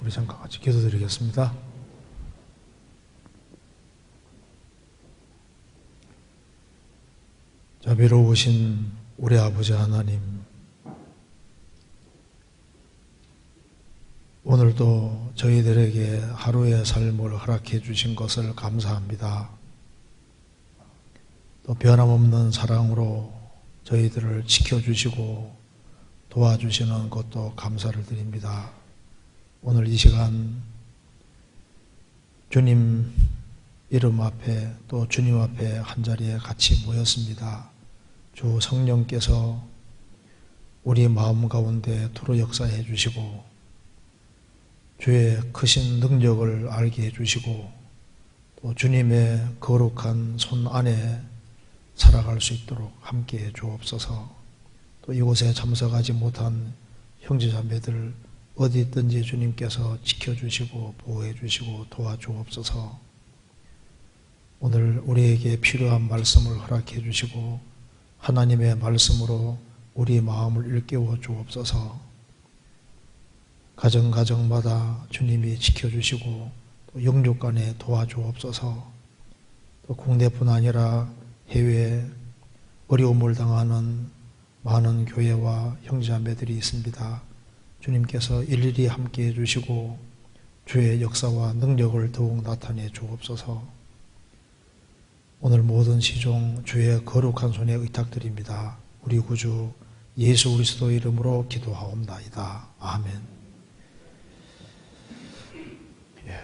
우리 잠깐 같이 기도드리겠습니다. 자비로우신 우리 아버지 하나님, 오늘도 저희들에게 하루의 삶을 허락해 주신 것을 감사합니다. 또 변함없는 사랑으로 저희들을 지켜주시고 도와주시는 것도 감사를 드립니다. 오늘 이 시간 주님 이름 앞에 또 주님 앞에 한자리에 같이 모였습니다. 주 성령께서 우리 마음 가운데 두루 역사해 주시고 주의 크신 능력을 알게 해 주시고 또 주님의 거룩한 손 안에 살아갈 수 있도록 함께 해 주옵소서. 또 이곳에 참석하지 못한 형제자매들 어디 있든지 주님께서 지켜주시고 보호해 주시고 도와주옵소서. 오늘 우리에게 필요한 말씀을 허락해 주시고 하나님의 말씀으로 우리 마음을 일깨워 주옵소서. 가정마다 주님이 지켜주시고 또 영육 간에 도와주옵소서. 또 국내뿐 아니라 해외에 어려움을 당하는 많은 교회와 형제자매들이 있습니다. 주님께서 일일이 함께해 주시고 주의 역사와 능력을 더욱 나타내 주옵소서. 오늘 모든 시종 주의 거룩한 손에 의탁드립니다. 우리 구주 예수 그리스도 이름으로 기도하옵나이다. 아멘.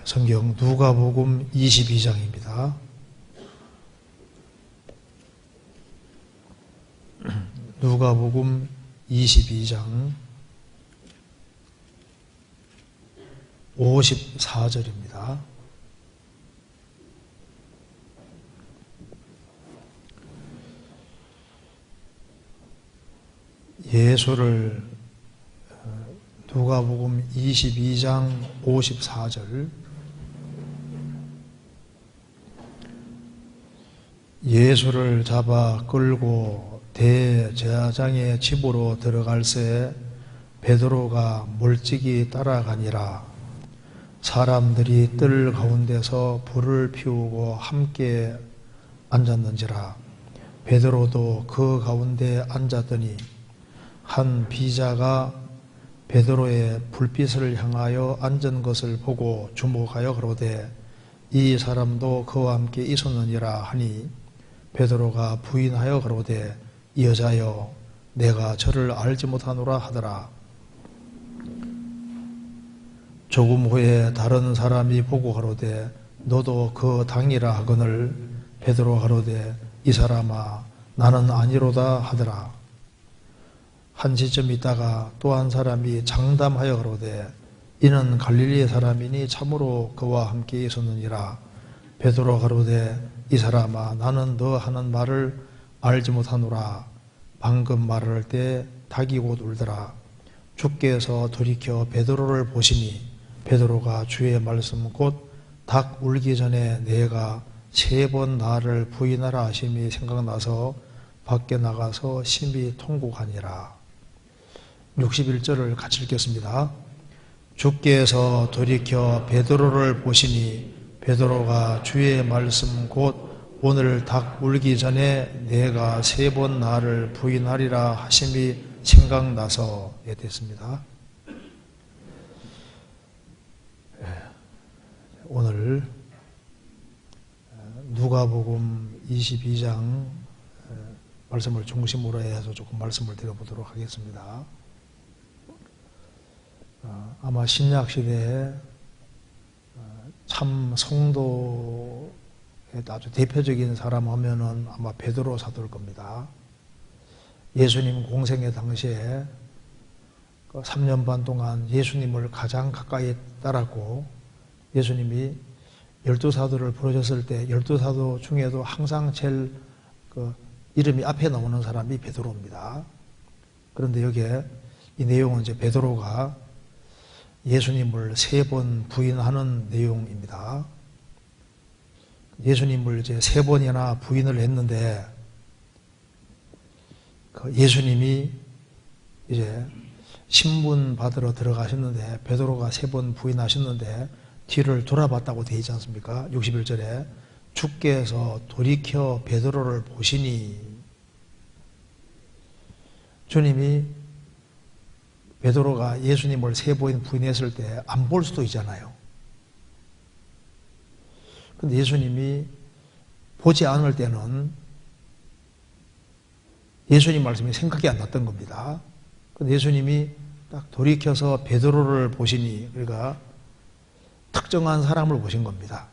성경 누가복음 22장입니다. 누가복음 22장 54절입니다. 예수를 누가복음 22장 54절 예수를 잡아 끌고 대제사장의 집으로 들어갈새 베드로가 멀찍이 따라가니라. 사람들이 뜰 가운데서 불을 피우고 함께 앉았는지라. 베드로도 그 가운데 앉았더니 한 비자가 베드로의 불빛을 향하여 앉은 것을 보고 주목하여 그러되 이 사람도 그와 함께 있었느니라 하니 베드로가 부인하여 그러되 이 여자여 내가 저를 알지 못하노라 하더라. 조금 후에 다른 사람이 보고 가로되 너도 그 당이라 하거늘 베드로가 가로되 이 사람아 나는 아니로다 하더라. 한 시점 있다가 또 한 사람이 장담하여 그러되 이는 갈릴리의 사람이니 참으로 그와 함께 있었느니라. 베드로가 가로되 이 사람아 나는 너 하는 말을 알지 못하노라. 방금 말을 할 때 닭이 곧 울더라. 주께서 돌이켜 베드로를 보시니 베드로가 주의 말씀 곧 닭 울기 전에 내가 3번 나를 부인하라 하심이 생각나서 밖에 나가서 심히 통곡하니라. 61절을 같이 읽겠습니다. 주께서 돌이켜 베드로를 보시니 베드로가 주의 말씀 곧 오늘 닭 울기 전에 내가 3번 나를 부인하리라 하심이 생각나서 됐습니다. 오늘 누가복음 22장 말씀을 중심으로 해서 조금 말씀을 드려보도록 하겠습니다. 아마 신약 시대에 참 성도의 아주 대표적인 사람 하면은 아마 베드로 사도일 겁니다. 예수님 공생의 당시에 3년 반 동안 예수님을 가장 가까이 따랐고 예수님이 12사도를 부르셨을 때 12사도 중에도 항상 제일 이름이 앞에 나오는 사람이 베드로입니다. 그런데 여기에 이 내용은 이제 베드로가 예수님을 3번 부인하는 내용입니다. 예수님을 이제 3번이나 부인을 했는데 예수님이 이제 신문 받으러 들어가셨는데 베드로가 3번 부인하셨는데 뒤를 돌아봤다고 되어 있지 않습니까? 61절에 주께서 돌이켜 베드로를 보시니, 주님이 베드로가 예수님을 3번 부인했을 때 안 볼 수도 있잖아요. 근데 예수님이 보지 않을 때는 예수님 말씀이 생각이 안 났던 겁니다. 근데 예수님이 딱 돌이켜서 베드로를 보시니, 그러니까 특정한 사람을 보신 겁니다.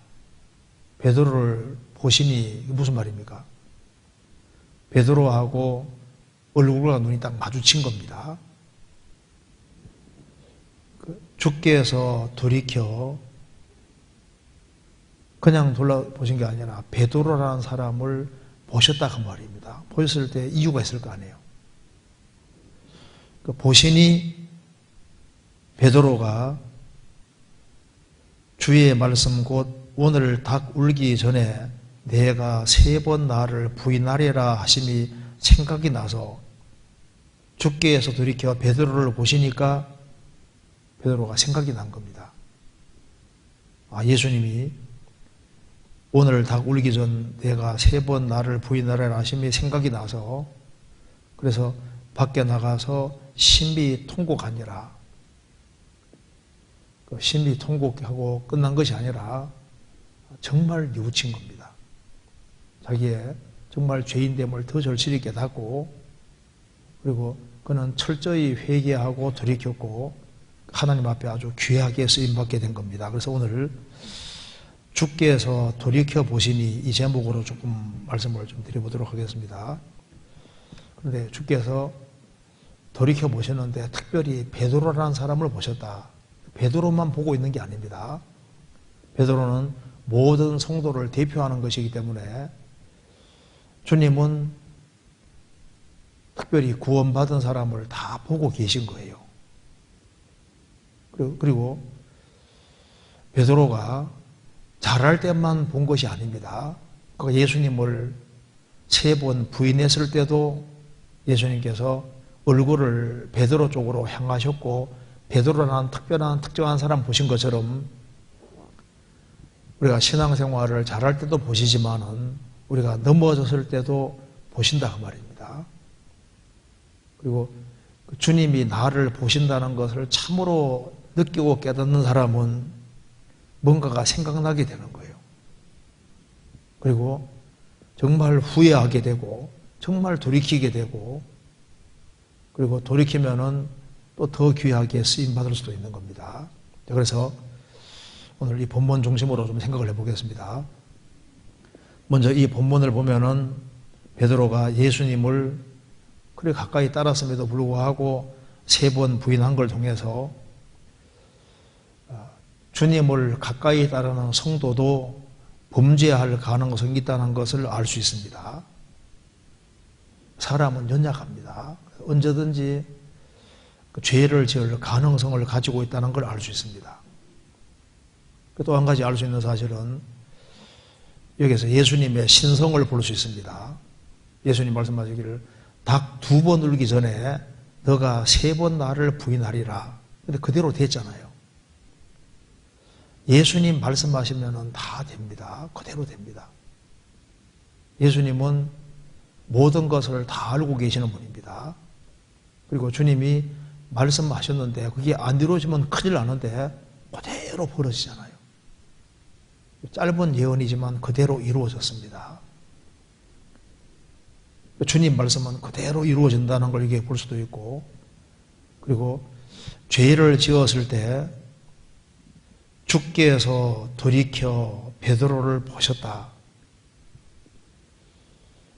베드로를 보시니 이게 무슨 말입니까? 베드로하고 얼굴과 눈이 딱 마주친 겁니다. 주께서 돌이켜 그냥 돌아보신 게 아니라 베드로라는 사람을 보셨다 그 말입니다. 보셨을 때 이유가 있을 거 아니에요. 보시니 베드로가 주의 말씀 곧 오늘 닭 울기 전에 내가 3번 나를 부인하리라 하심이 생각이 나서 주께서 돌이켜 베드로를 보시니까 베드로가 생각이 난 겁니다. 예수님이 오늘 닭 울기 전 내가 3번 나를 부인하리라 하심이 생각이 나서, 그래서 밖에 나가서 신비 통곡하니라. 신비 통곡하고 끝난 것이 아니라 정말 뉘우친 겁니다. 자기의 정말 죄인됨을 더 절실히 깨닫고, 그리고 그는 철저히 회개하고 돌이켰고 하나님 앞에 아주 귀하게 쓰임받게 된 겁니다. 그래서 오늘 주께서 돌이켜 보시니 이 제목으로 조금 말씀을 좀 드려보도록 하겠습니다. 그런데 주께서 돌이켜 보셨는데 특별히 베드로라는 사람을 보셨다. 베드로만 보고 있는 게 아닙니다. 베드로는 모든 성도를 대표하는 것이기 때문에 주님은 특별히 구원받은 사람을 다 보고 계신 거예요. 그리고 베드로가 잘할 때만 본 것이 아닙니다. 예수님을 3번 부인했을 때도 예수님께서 얼굴을 베드로 쪽으로 향하셨고, 베드로라는 특정한 사람 보신 것처럼 우리가 신앙생활을 잘할 때도 보시지만은 우리가 넘어졌을 때도 보신다 그 말입니다. 그리고 주님이 나를 보신다는 것을 참으로 느끼고 깨닫는 사람은 뭔가가 생각나게 되는 거예요. 그리고 정말 후회하게 되고 정말 돌이키게 되고, 그리고 돌이키면은 또 더 귀하게 쓰임받을 수도 있는 겁니다. 그래서 오늘 이 본문 중심으로 좀 생각을 해보겠습니다. 먼저 이 본문을 보면은 베드로가 예수님을 그렇게 가까이 따랐음에도 불구하고 3번 부인한 걸 통해서 주님을 가까이 따르는 성도도 범죄할 가능성이 있다는 것을 알 수 있습니다. 사람은 연약합니다. 언제든지 죄를 지을 가능성을 가지고 있다는 걸 알 수 있습니다. 또 한 가지 알 수 있는 사실은 여기서 예수님의 신성을 볼 수 있습니다. 예수님 말씀하시기를 닭 2번 울기 전에 너가 3번 나를 부인하리라. 근데 그대로 됐잖아요. 예수님 말씀하시면 다 됩니다. 그대로 됩니다. 예수님은 모든 것을 다 알고 계시는 분입니다. 그리고 주님이 말씀하셨는데 그게 안 이루어지면 큰일 나는데 그대로 벌어지잖아요. 짧은 예언이지만 그대로 이루어졌습니다. 주님 말씀은 그대로 이루어진다는 걸 이렇게 볼 수도 있고, 그리고 죄를 지었을 때 주께서 돌이켜 베드로를 보셨다.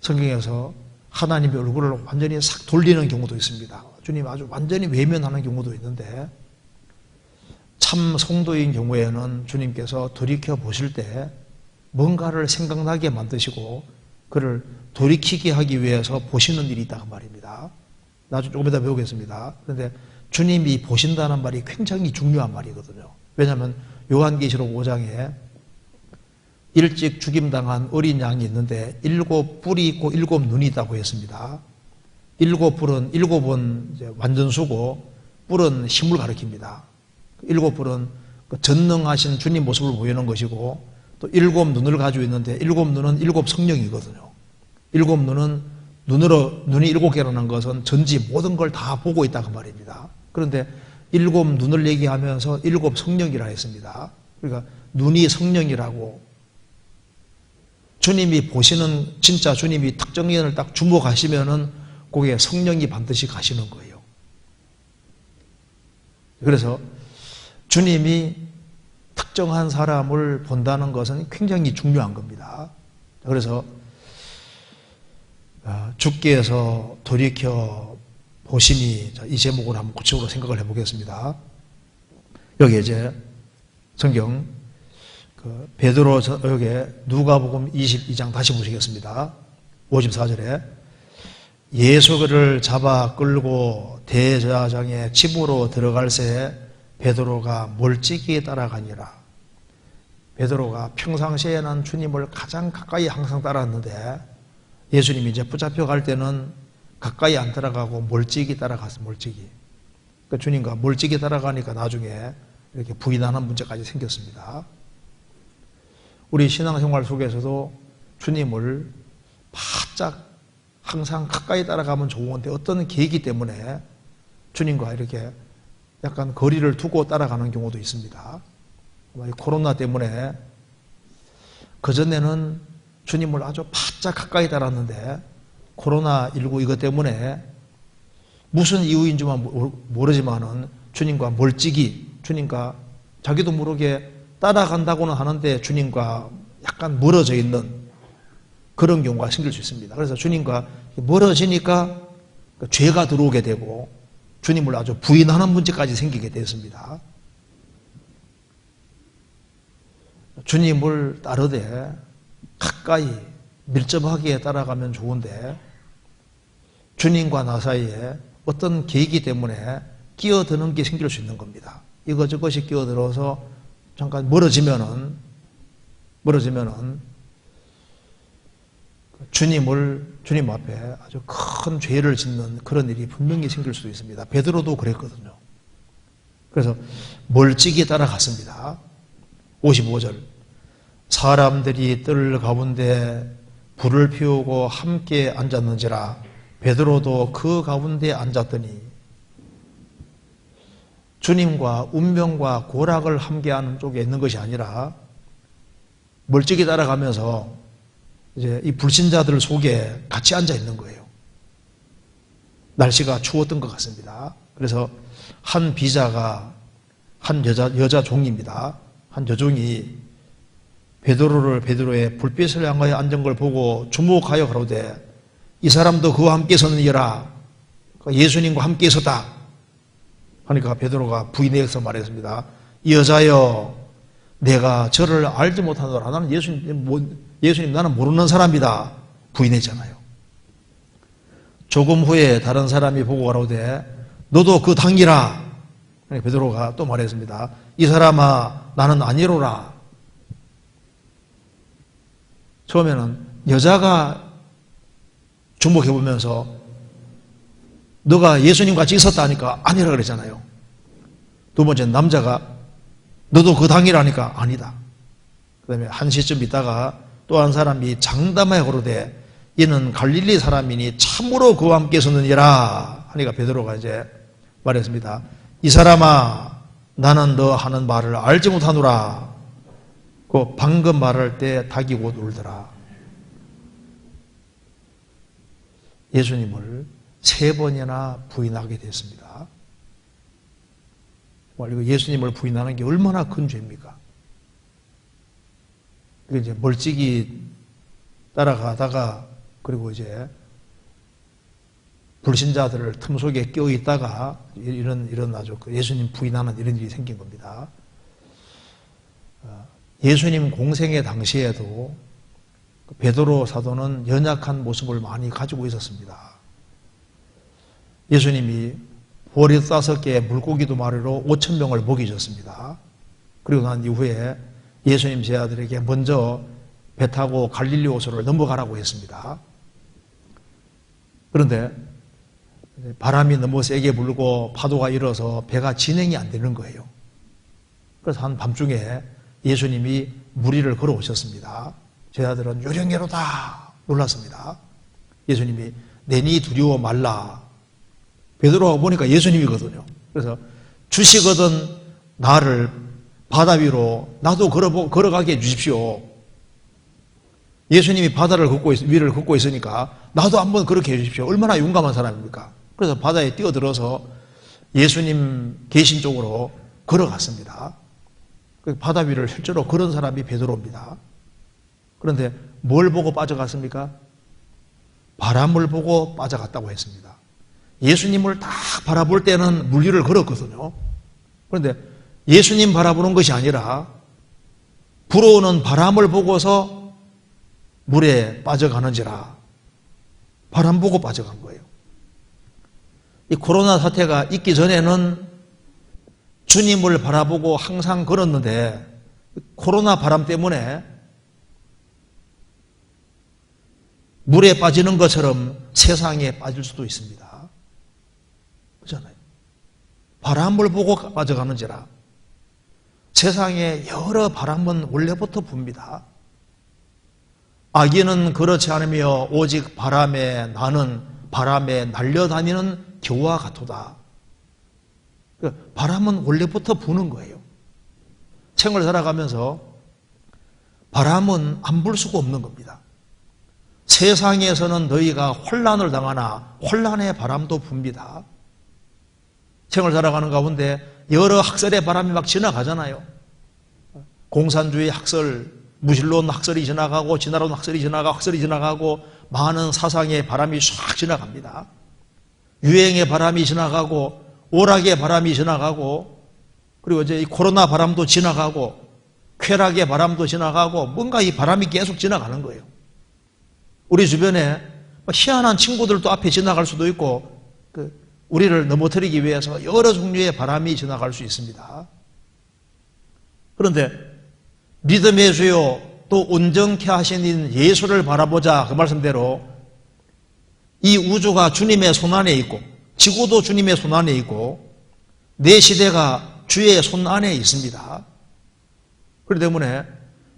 성경에서 하나님의 얼굴을 완전히 싹 돌리는 경우도 있습니다. 주님 아주 완전히 외면하는 경우도 있는데, 참 성도인 경우에는 주님께서 돌이켜 보실 때 뭔가를 생각나게 만드시고 그를 돌이키게 하기 위해서 보시는 일이 있다 그 말입니다. 나중에 조금 이따 배우겠습니다. 그런데 주님이 보신다는 말이 굉장히 중요한 말이거든요. 왜냐하면 요한계시록 5장에 일찍 죽임당한 어린 양이 있는데 7뿔이 있고 7눈이 있다고 했습니다. 7뿔은 7은 완전수고 뿔은 힘을 가리킵니다. 7뿔은 전능하신 주님 모습을 보이는 것이고, 또 7눈을 가지고 있는데 7눈은 7성령이거든요. 7눈은 눈이 7개라는 것은 전지 모든 걸 다 보고 있다 그 말입니다. 그런데 7눈을 얘기하면서 7성령이라 했습니다. 그러니까 눈이 성령이라고, 주님이 보시는, 진짜 주님이 특정인을 딱 주목하시면은 거기에 성령이 반드시 가시는 거예요. 그래서 주님이 특정한 사람을 본다는 것은 굉장히 중요한 겁니다. 그래서 주께서 돌이켜 보심이, 이 제목을 한번 구체적으로 생각을 해보겠습니다. 여기 이제 성경 베드로, 여기 누가복음 22장 다시 보시겠습니다. 54절에 예수를 잡아 끌고 대제사장의 집으로 들어갈 새 베드로가 멀찍이 따라가니라. 베드로가 평상시에는 주님을 가장 가까이 항상 따랐는데 예수님이 이제 붙잡혀 갈 때는 가까이 안 따라가고 멀찍이 따라갔어요. 멀찍이. 그러니까 주님과 멀찍이 따라가니까 나중에 이렇게 부인하는 문제까지 생겼습니다. 우리 신앙생활 속에서도 주님을 바짝 항상 가까이 따라가면 좋은데 어떤 계기 때문에 주님과 이렇게 약간 거리를 두고 따라가는 경우도 있습니다. 코로나 때문에 그전에는 주님을 아주 바짝 가까이 따랐는데 코로나19 이것 때문에 무슨 이유인지만 모르지만은 주님과 멀찍이, 주님과 자기도 모르게 따라간다고는 하는데 주님과 약간 멀어져 있는 그런 경우가 생길 수 있습니다. 그래서 주님과 멀어지니까 죄가 들어오게 되고 주님을 아주 부인하는 문제까지 생기게 됐습니다. 주님을 따르되 가까이 밀접하게 따라가면 좋은데 주님과 나 사이에 어떤 계기 때문에 끼어드는 게 생길 수 있는 겁니다. 이것저것이 끼어들어서 잠깐 멀어지면은 주님 앞에 아주 큰 죄를 짓는 그런 일이 분명히 생길 수도 있습니다. 베드로도 그랬거든요. 그래서 멀찍이 따라갔습니다. 55절 사람들이 뜰 가운데 불을 피우고 함께 앉았는지라 베드로도 그 가운데 앉았더니 주님과 운명과 고락을 함께하는 쪽에 있는 것이 아니라 멀찍이 따라가면서 이제 이 불신자들 속에 같이 앉아 있는 거예요. 날씨가 추웠던 것 같습니다. 그래서 한 비자가 한 여자 종입니다. 한 여종이 베드로의 불빛을 향하여 앉은 걸 보고 주목하여 가로되 이 사람도 그와 함께 섰느니라. 예수님과 함께 섰다 하니까 베드로가 부인해서 말했습니다. 이 여자여 내가 저를 알지 못하노라. 나는 예수님 나는 모르는 사람이다. 부인했잖아요. 조금 후에 다른 사람이 보고 가로되 너도 그 당이라. 베드로가 또 말했습니다. 이 사람아 나는 아니로라. 처음에는 여자가 주목해보면서 너가 예수님 같이 있었다 하니까 아니라 그랬잖아요. 두 번째 남자가 너도 그 당이라니까 아니다. 그 다음에 한 시쯤 있다가 또 한 사람이 장담하여 가로되 이는 갈릴리 사람이니 참으로 그와 함께 섰느니라 하니까 베드로가 이제 말했습니다. 이 사람아 나는 너 하는 말을 알지 못하노라. 그 방금 말할 때 닭이 곧 울더라. 예수님을 3번이나 부인하게 됐습니다. 예수님을 부인하는 게 얼마나 큰 죄입니까? 이제 멀찍이 따라가다가 그리고 이제 불신자들을 틈 속에 껴 있다가 이런 아주 예수님 부인하는 이런 일이 생긴 겁니다. 예수님 공생의 당시에도 베드로 사도는 연약한 모습을 많이 가지고 있었습니다. 예수님이 보리 5개의 물고기 2마리로 5,000명을 먹이셨습니다. 그리고 난 이후에 예수님 제자들에게 먼저 배 타고 갈릴리 호수를 넘어가라고 했습니다. 그런데 바람이 너무 세게 불고 파도가 일어서 배가 진행이 안 되는 거예요. 그래서 한 밤중에 예수님이 무리를 걸어오셨습니다. 제 아들은 요령계로다 놀랐습니다. 예수님이 내니 두려워 말라. 베드로가 보니까 예수님이거든요. 그래서 주시거든 나를 바다 위로 나도 걸어가게 해주십시오. 예수님이 바다를 위를 걷고 있으니까 나도 한번 그렇게 해주십시오. 얼마나 용감한 사람입니까? 그래서 바다에 뛰어들어서 예수님 계신 쪽으로 걸어갔습니다. 바다 위를 실제로 걸은 사람이 베드로입니다. 그런데 뭘 보고 빠져갔습니까? 바람을 보고 빠져갔다고 했습니다. 예수님을 딱 바라볼 때는 물 위를 걸었거든요. 그런데 예수님 바라보는 것이 아니라 불어오는 바람을 보고서 물에 빠져가는지라 바람 보고 빠져간 거예요. 이 코로나 사태가 있기 전에는 주님을 바라보고 항상 걸었는데 코로나 바람 때문에 물에 빠지는 것처럼 세상에 빠질 수도 있습니다. 그렇잖아요. 바람을 보고 빠져가는지라. 세상에 여러 바람은 원래부터 붑니다. 아기는 그렇지 않으며 오직 바람에 나는 바람에 날려다니는 겨와 같도다. 바람은 원래부터 부는 거예요. 생을 살아가면서 바람은 안 불 수가 없는 겁니다. 세상에서는 너희가 혼란을 당하나 혼란의 바람도 붑니다. 생을 살아가는 가운데 여러 학설의 바람이 막 지나가잖아요. 공산주의 학설, 무신론 학설이 지나가고 진화론 학설이 지나가고 많은 사상의 바람이 쫙 지나갑니다. 유행의 바람이 지나가고 오락의 바람이 지나가고 그리고 이제 이 코로나 바람도 지나가고 쾌락의 바람도 지나가고 뭔가 이 바람이 계속 지나가는 거예요. 우리 주변에 희한한 친구들도 앞에 지나갈 수도 있고 우리를 넘어뜨리기 위해서 여러 종류의 바람이 지나갈 수 있습니다. 그런데 믿음의 주요 또 온전케 하시는 예수를 바라보자 그 말씀대로 이 우주가 주님의 손안에 있고 지구도 주님의 손안에 있고 내 시대가 주의 손안에 있습니다. 그렇기 때문에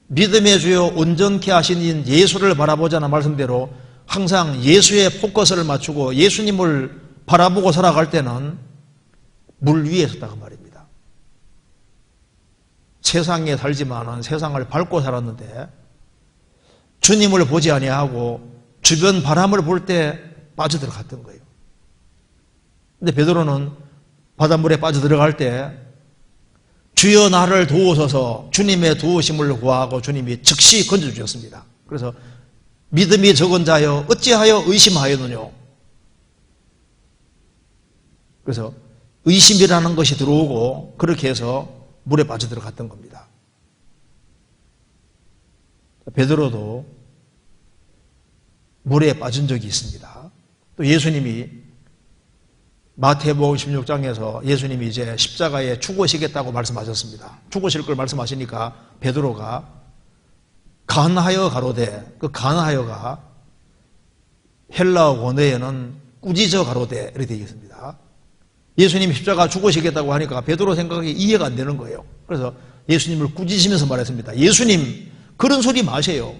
믿음의 주요 온전케 하시는 예수를 바라보자는 말씀대로 항상 예수의 포커스를 맞추고 예수님을 바라보고 살아갈 때는 물 위에 섰다 그 말입니다. 세상에 살지만은 세상을 밟고 살았는데 주님을 보지 아니하고 주변 바람을 볼 때 빠져들어갔던 거예요. 근데 베드로는 바닷물에 빠져들어갈 때 주여 나를 도우소서 주님의 도우심을 구하고 주님이 즉시 건져주셨습니다. 그래서 믿음이 적은 자여 어찌하여 의심하였느뇨. 그래서 의심이라는 것이 들어오고 그렇게 해서 물에 빠져들어갔던 겁니다. 베드로도 물에 빠진 적이 있습니다. 또 예수님이 마태복음 16장에서 예수님이 이제 십자가에 죽으시겠다고 말씀하셨습니다. 죽으실 걸 말씀하시니까 베드로가 간하여 가로되 그 간하여가 헬라어 원어에는 꾸짖어 가로되 이렇게 되어 있습니다. 예수님이 십자가 죽으시겠다고 하니까 베드로 생각이 이해가 안 되는 거예요. 그래서 예수님을 꾸짖으면서 말했습니다. 예수님 그런 소리 마세요.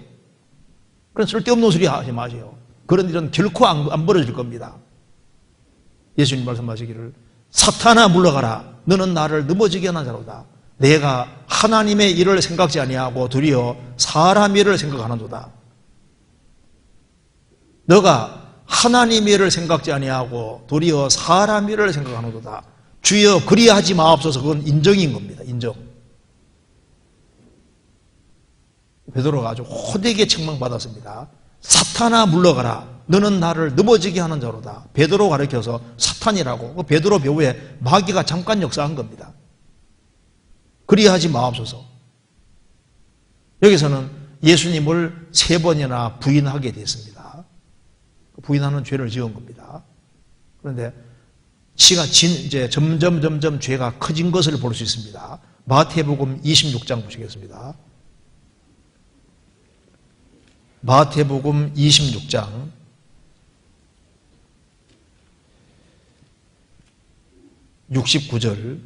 그런 쓸데없는 소리 하지 마세요. 그런 일은 결코 안 벌어질 겁니다. 예수님 말씀하시기를 사탄아 물러가라. 너는 나를 넘어지게 하는 자로다. 내가 하나님의 일을 생각지 아니하고 도리어 사람 일을 생각하는도다. 너가 하나님의 일을 생각지 아니하고 도리어 사람 일을 생각하는도다. 주여 그리하지 마옵소서. 그건 인정인 겁니다. 인정. 베드로가 아주 호되게 책망받았습니다. 사탄아 물러가라. 너는 나를 넘어지게 하는 자로다. 베드로 가르쳐서 사탄이라고 베드로 배후에 마귀가 잠깐 역사한 겁니다. 그리하지 마옵소서. 여기서는 예수님을 3번이나 부인하게 됐습니다. 부인하는 죄를 지은 겁니다. 그런데 이제 점점 죄가 커진 것을 볼 수 있습니다. 마태복음 26장 보시겠습니다. 마태복음 26장 69절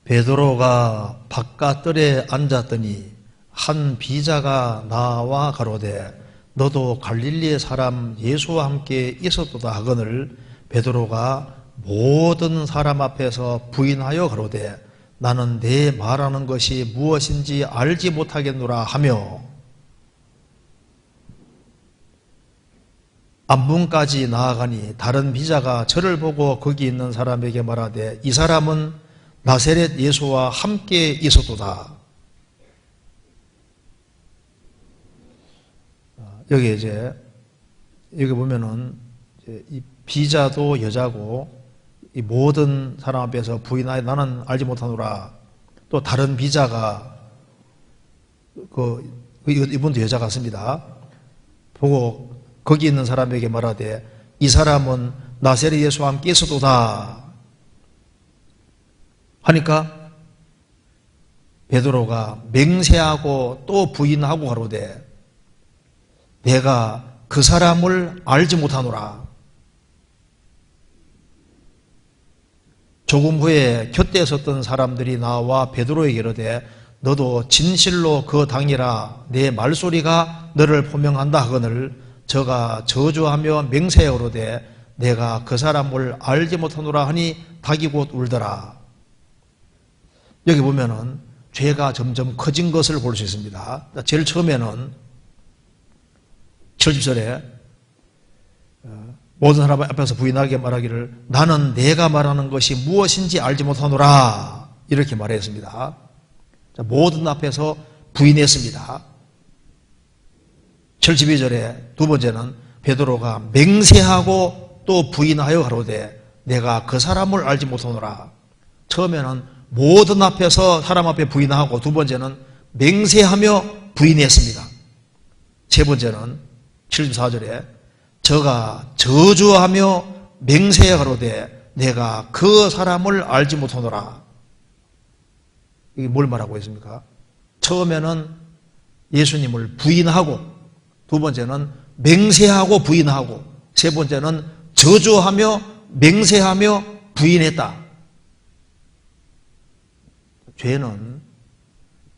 베드로가 바깥들에 앉았더니 한 비자가 나와 가로되 너도 갈릴리의 사람 예수와 함께 있었도다 하거늘 베드로가 모든 사람 앞에서 부인하여 가로되 나는 내 말하는 것이 무엇인지 알지 못하겠노라 하며 앞문까지 나아가니 다른 비자가 저를 보고 거기 있는 사람에게 말하되 이 사람은 나세렛 예수와 함께 있었도다. 여기 여기 보면은 이 비자도 여자고 이 모든 사람 앞에서 부인하여 나는 알지 못하노라. 또 다른 비자가 이분도 여자 같습니다. 보고 거기 있는 사람에게 말하되 이 사람은 나세렛 예수와 함께 있었도다. 하니까 베드로가 맹세하고 또 부인하고 가로되 내가 그 사람을 알지 못하노라. 조금 후에 곁에 섰던 사람들이 나와 베드로에게 이르되 너도 진실로 그 당이라 내 말소리가 너를 포명한다 하거늘 저가 저주하며 맹세하여 오르되 내가 그 사람을 알지 못하노라 하니 닭이 곧 울더라. 여기 보면은 죄가 점점 커진 것을 볼 수 있습니다. 제일 처음에는 70절에 모든 사람 앞에서 부인하게 말하기를 나는 내가 말하는 것이 무엇인지 알지 못하노라 이렇게 말했습니다. 모든 앞에서 부인했습니다. 72절에 두 번째는 베드로가 맹세하고 또 부인하여 가로되 내가 그 사람을 알지 못하노라. 처음에는 모든 앞에서 사람 앞에 부인하고 두 번째는 맹세하며 부인했습니다. 세 번째는 74절에 저가 저주하며 맹세하여 가로되 내가 그 사람을 알지 못하노라. 이게 뭘 말하고 있습니까? 처음에는 예수님을 부인하고 두 번째는 맹세하고 부인하고 세 번째는 저주하며 맹세하며 부인했다. 죄는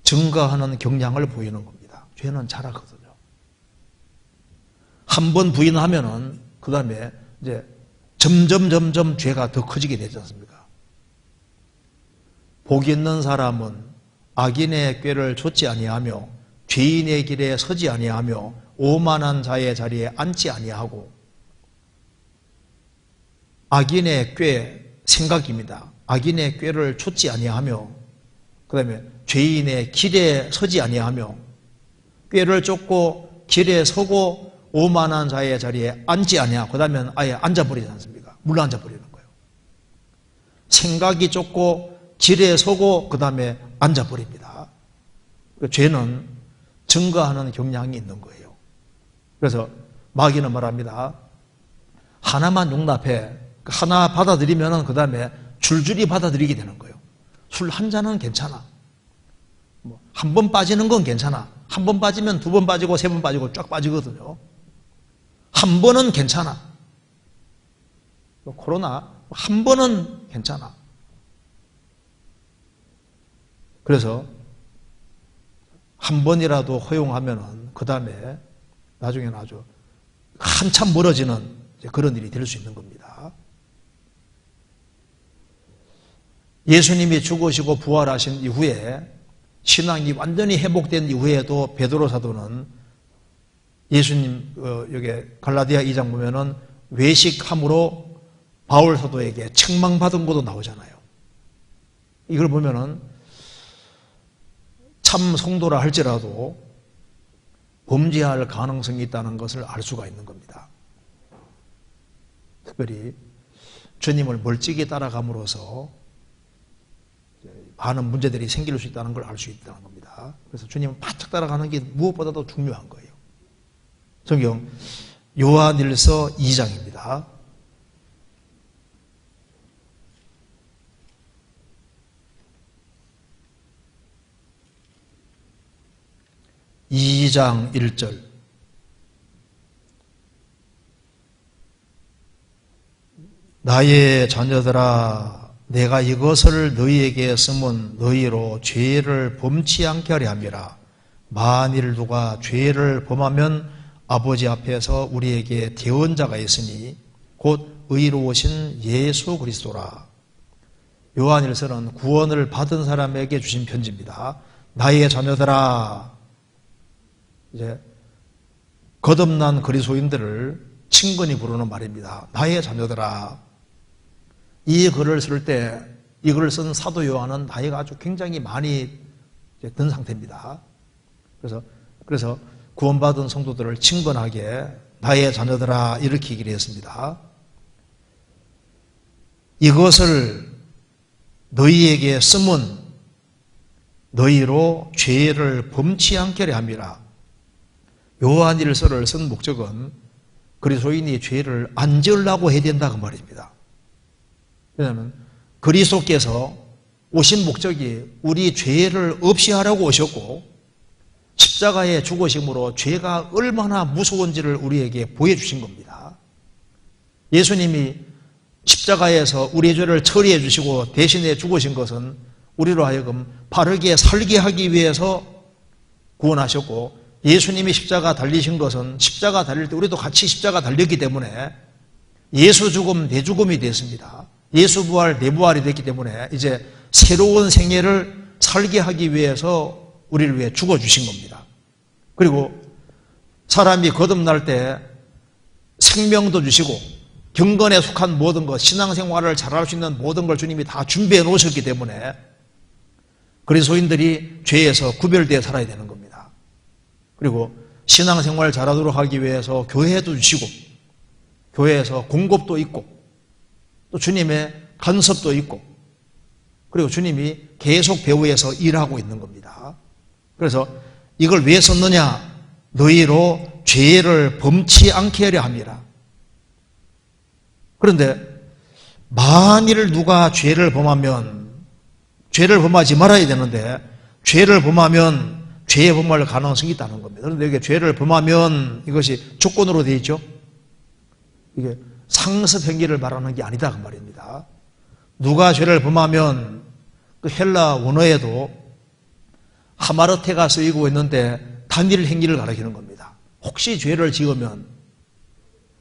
증거하는 경향을 보이는 겁니다. 죄는 잘하거든요. 한 번 부인하면은 그 다음에 이제 점점 죄가 더 커지게 되지 않습니까? 복 있는 사람은 악인의 꾀를 좇지 아니하며 죄인의 길에 서지 아니하며 오만한 자의 자리에 앉지 아니하고 악인의 꾀 생각입니다. 악인의 꾀를 좇지 아니하며 그 다음에 죄인의 길에 서지 아니하며 꾀를 쫓고 길에 서고 오만한 자의 자리에 앉지 아니하고 그 다음에 아예 앉아버리지 않습니까? 물러앉아버리는 거예요. 생각이 쫓고 길에 서고 그 다음에 앉아버립니다. 죄는 증거하는 경향이 있는 거예요. 그래서 마귀는 말합니다. 하나만 용납해. 하나 받아들이면 그 다음에 줄줄이 받아들이게 되는 거예요. 술 한 잔은 괜찮아. 한 번 빠지는 건 괜찮아. 한 번 빠지면 두 번 빠지고 세 번 빠지고 쫙 빠지거든요. 한 번은 괜찮아. 코로나 한 번은 괜찮아. 그래서 한 번이라도 허용하면은 그 다음에 나중에는 아주 한참 멀어지는 그런 일이 될 수 있는 겁니다. 예수님이 죽으시고 부활하신 이후에 신앙이 완전히 회복된 이후에도 베드로 사도는 예수님 여기 갈라디아 2장 보면은 외식함으로 바울 사도에게 책망받은 것도 나오잖아요. 이걸 보면은 참 성도라 할지라도 범죄할 가능성이 있다는 것을 알 수가 있는 겁니다. 특별히 주님을 멀찍이 따라감으로써 많은 문제들이 생길 수 있다는 걸 알 수 있다는 겁니다. 그래서 주님을 바짝 따라가는 게 무엇보다도 중요한 거예요. 성경 요한일서 2장입니다. 2장 1절. 나의 자녀들아, 내가 이것을 너희에게 쓰면 너희로 죄를 범치 않게 하려 함이라. 만일 누가 죄를 범하면 아버지 앞에서 우리에게 대언자가 있으니 곧 의로우신 예수 그리스도라. 요한일서는 구원을 받은 사람에게 주신 편지입니다. 나의 자녀들아, 이제 거듭난 그리스도인들을 친근히 부르는 말입니다. 나의 자녀들아. 이 글을 쓸 때, 이 글을 쓴 사도 요한은 나이가 아주 굉장히 많이 든 상태입니다. 그래서 구원받은 성도들을 친근하게 나의 자녀들아 이렇게 얘기를 했습니다. 이것을 너희에게 쓰면 너희로 죄를 범치 않게 하려 함이라. 요한일서를 쓴 목적은 그리스도인이 죄를 안 지으려고 해야 된다 그 말입니다. 왜냐하면 그리스도께서 오신 목적이 우리 죄를 없이 하라고 오셨고 십자가에 죽으심으로 죄가 얼마나 무서운지를 우리에게 보여주신 겁니다. 예수님이 십자가에서 우리의 죄를 처리해 주시고 대신에 죽으신 것은 우리로 하여금 바르게 살게 하기 위해서 구원하셨고, 예수님이 십자가 달리신 것은 십자가 달릴 때 우리도 같이 십자가 달렸기 때문에 예수 죽음 내 죽음이 됐습니다. 예수 부활 내 부활이 됐기 때문에 이제 새로운 생애를 살게 하기 위해서 우리를 위해 죽어주신 겁니다. 그리고 사람이 거듭날 때 생명도 주시고 경건에 속한 모든 것, 신앙생활을 잘할 수 있는 모든 걸 주님이 다 준비해 놓으셨기 때문에 그리스도인들이 죄에서 구별되어 살아야 되는 겁니다. 그리고 신앙생활 잘하도록 하기 위해서 교회도 주시고 교회에서 공급도 있고 또 주님의 간섭도 있고 그리고 주님이 계속 배후에서 일하고 있는 겁니다. 그래서 이걸 왜 썼느냐? 너희로 죄를 범치 않게 하려 함이라. 그런데 만일 누가 죄를 범하면, 죄를 범하지 말아야 되는데 죄를 범하면 죄에 범할 가능성이 있다는 겁니다. 그런데 이게 죄를 범하면 이것이 조건으로 되어 있죠. 이게 상습 행위를 말하는 게 아니다 그 말입니다. 누가 죄를 범하면 그 헬라 원어에도 하마르테가 쓰이고 있는데 단일 행위를 가리키는 겁니다. 혹시 죄를 지으면.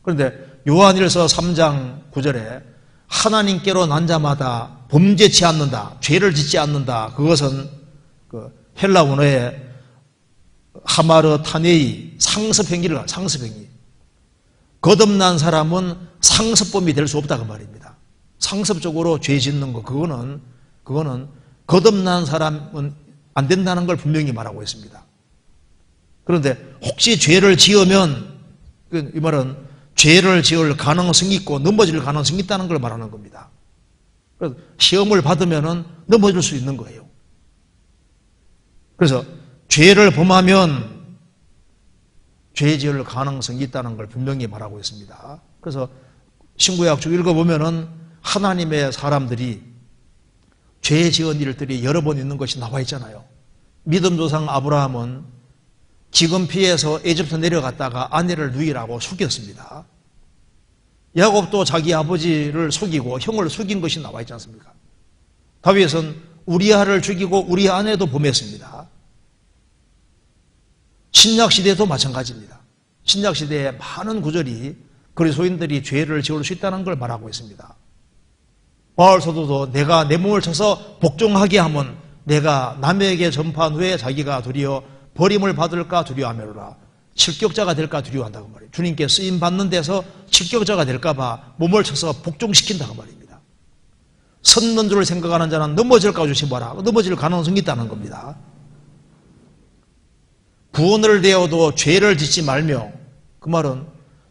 그런데 요한일서 3장 9절에 하나님께로 난 자마다 범죄치 않는다, 죄를 짓지 않는다. 그것은 그 헬라 원어의 하마르타네이 상습행위를 상습행위. 거듭난 사람은 상습범이 될 수 없다 그 말입니다. 상습적으로 죄 짓는 거 그거는 거듭난 사람은 안 된다는 걸 분명히 말하고 있습니다. 그런데 혹시 죄를 지으면 이 말은 죄를 지을 가능성이 있고 넘어질 가능성이 있다는 걸 말하는 겁니다. 그래서 시험을 받으면 넘어질 수 있는 거예요. 그래서 죄를 범하면 죄 지을 가능성이 있다는 걸 분명히 말하고 있습니다. 그래서 신구약 쭉 읽어보면은 하나님의 사람들이 죄 지은 일들이 여러 번 있는 것이 나와 있잖아요. 믿음 조상 아브라함은 기근 피해서 에집트 내려갔다가 아내를 누이라고 속였습니다. 야곱도 자기 아버지를 속이고 형을 속인 것이 나와 있지 않습니까? 다윗은 우리아를 죽이고 우리 아내도 범했습니다. 신약시대도 마찬가지입니다. 신약시대의 많은 구절이 그리스도인들이 죄를 지을 수 있다는 걸 말하고 있습니다. 바울사도도 내가 내 몸을 쳐서 복종하게 하면 내가 남에게 전파한 후에 자기가 도리어 버림을 받을까 두려워하며라. 실격자가 될까 두려워한다고 말이에요. 주님께 쓰임 받는 데서 실격자가 될까 봐 몸을 쳐서 복종시킨다고 말입니다. 섰는 줄을 생각하는 자는 넘어질까 조심하라. 넘어질 가능성이 있다는 겁니다. 구원을 되어도 죄를 짓지 말며, 그 말은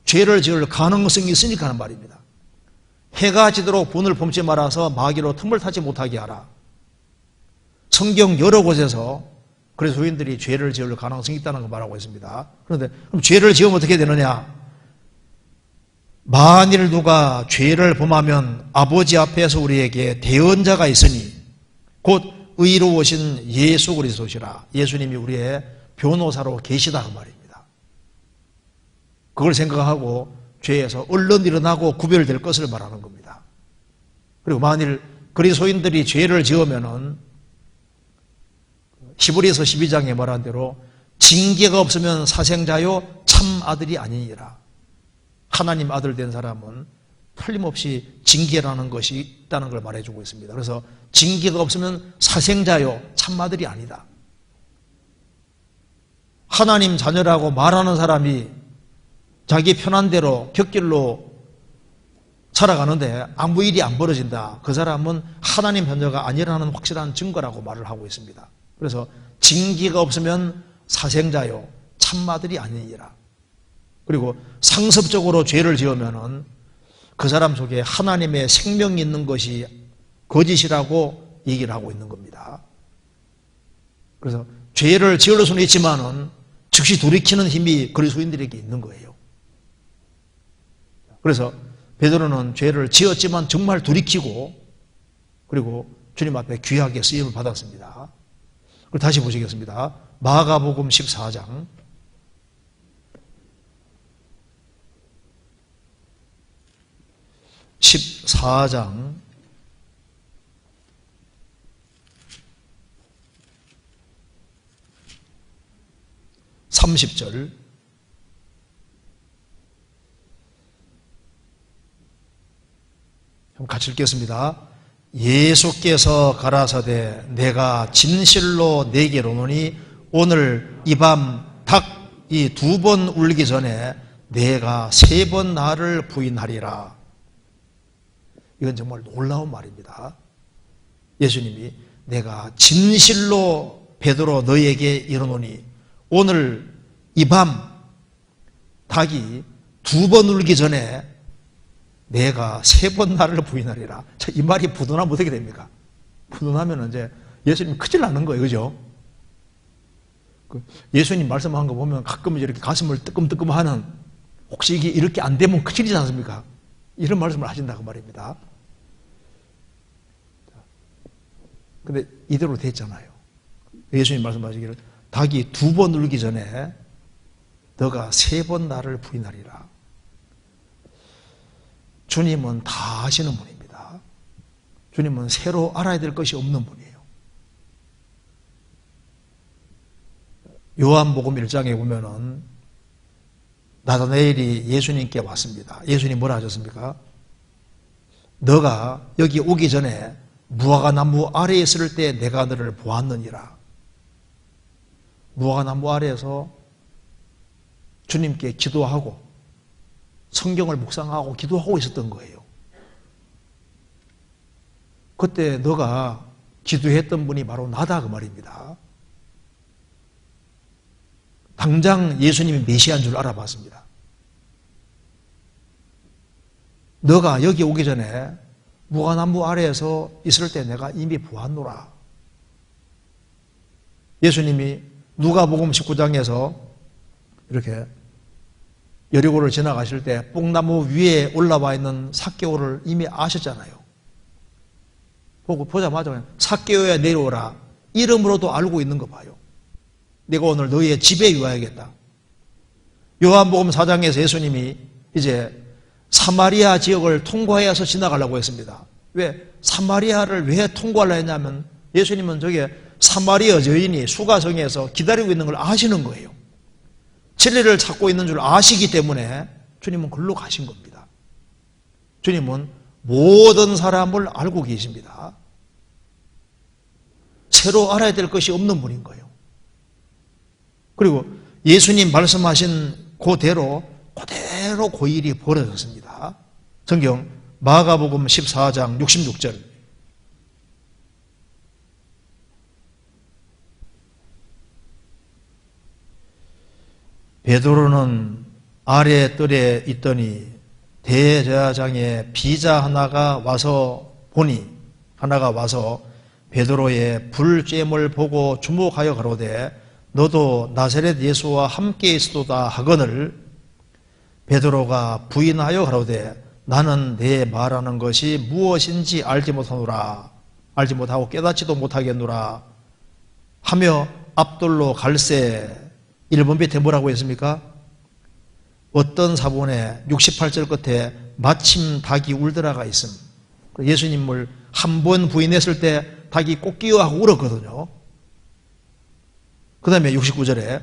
죄를 지을 가능성이 있으니까 하는 말입니다. 해가 지도록 분을 범치 말아서 마귀로 틈을 타지 못하게 하라. 성경 여러 곳에서 그리스도인들이 죄를 지을 가능성이 있다는 거 말하고 있습니다. 그런데 그럼 죄를 지으면 어떻게 되느냐? 만일 누가 죄를 범하면 아버지 앞에서 우리에게 대언자가 있으니 곧 의로우신 예수 그리스도시라. 예수님이 우리의 변호사로 계시다 그 말입니다. 그걸 생각하고 죄에서 얼른 일어나고 구별될 것을 말하는 겁니다. 그리고 만일 그리스도인들이 죄를 지으면은 히브리서 12장에 말한 대로 징계가 없으면 사생자요 참 아들이 아니니라. 하나님 아들 된 사람은 틀림없이 징계라는 것이 있다는 걸 말해주고 있습니다. 그래서 징계가 없으면 사생자요 참 아들이 아니다. 하나님 자녀라고 말하는 사람이 자기 편한 대로 곁길로 살아가는데 아무 일이 안 벌어진다. 그 사람은 하나님 자녀가 아니라는 확실한 증거라고 말을 하고 있습니다. 그래서 징계가 없으면 사생자요 참아들이 아니니라. 그리고 상습적으로 죄를 지으면은 그 사람 속에 하나님의 생명이 있는 것이 거짓이라고 얘기를 하고 있는 겁니다. 그래서 죄를 지을 수는 있지만은 즉시 돌이키는 힘이 그리스도인들에게 있는 거예요. 그래서 베드로는 죄를 지었지만 정말 돌이키고 그리고 주님 앞에 귀하게 쓰임을 받았습니다. 그리고 다시 보시겠습니다. 마가복음 14장 14장 30절 같이 읽겠습니다. 예수께서 가라사대 내가 진실로 내게 이르노니 오늘 이 밤 닭이 2번 울기 전에 내가 3번 나를 부인하리라. 이건 정말 놀라운 말입니다. 예수님이 내가 진실로 베드로 너에게 이르노니 오늘 이 밤 닭이 2번 울기 전에 내가 3번 나를 부인하리라. 이 말이 부도나면 어떻게 됩니까? 부도나면 이제 예수님 큰일 나는 거예요. 그죠? 예수님 말씀한 거 보면 가끔 이렇게 가슴을 뜨끔뜨끔 하는, 혹시 이게 이렇게 안 되면 큰일이지 않습니까? 이런 말씀을 하신다고 말입니다. 근데 이대로 됐잖아요. 예수님 말씀하시기를 닭이 2번 울기 전에 너가 3번 나를 부인하리라. 주님은 다 아시는 분입니다. 주님은 새로 알아야 될 것이 없는 분이에요. 요한복음 1장에 보면은 나다나엘이 예수님께 왔습니다. 예수님 뭐라 하셨습니까? 너가 여기 오기 전에 무화과나무 아래에 있을 때 내가 너를 보았느니라. 무화과나무 아래에서 주님께 기도하고 성경을 묵상하고 기도하고 있었던 거예요. 그때 너가 기도했던 분이 바로 나다 그 말입니다. 당장 예수님이 메시아인 줄 알아봤습니다. 너가 여기 오기 전에 무화과나무 아래에서 있을 때 내가 이미 보았노라. 예수님이 누가복음 19장에서 이렇게 여리고를 지나가실 때 뽕나무 위에 올라와 있는 삭개오를 이미 아셨잖아요. 보고 보자마자 삭개오야 내려오라. 이름으로도 알고 있는 거 봐요. 내가 오늘 너희의 집에 유하야겠다. 요한복음 4장에서 예수님이 이제 사마리아 지역을 통과해서 지나가려고 했습니다. 왜? 사마리아를 왜 통과하려 했냐면 예수님은 저게 사마리아 여인이 수가성에서 기다리고 있는 걸 아시는 거예요. 진리를 찾고 있는 줄 아시기 때문에 주님은 글로 가신 겁니다. 주님은 모든 사람을 알고 계십니다. 새로 알아야 될 것이 없는 분인 거예요. 그리고 예수님 말씀하신 그대로 그 일이 벌어졌습니다. 성경 마가복음 14장 66절 베드로는 아래 뜰에 있더니 대제사장의 비자 하나가 와서 베드로의 불잼을 보고 주목하여 가로되 너도 나사렛 예수와 함께 있어도다 하거늘 베드로가 부인하여 가로되 나는 내 말하는 것이 무엇인지 알지 못하고 깨닫지도 못하겠노라 하며 압돌로 갈세 1번 밑에 뭐라고 했습니까? 어떤 사본에 68절 끝에 마침 닭이 울더라가 있음. 예수님을 한 번 부인했을 때 닭이 꼭 끼어하고 울었거든요. 그 다음에 69절에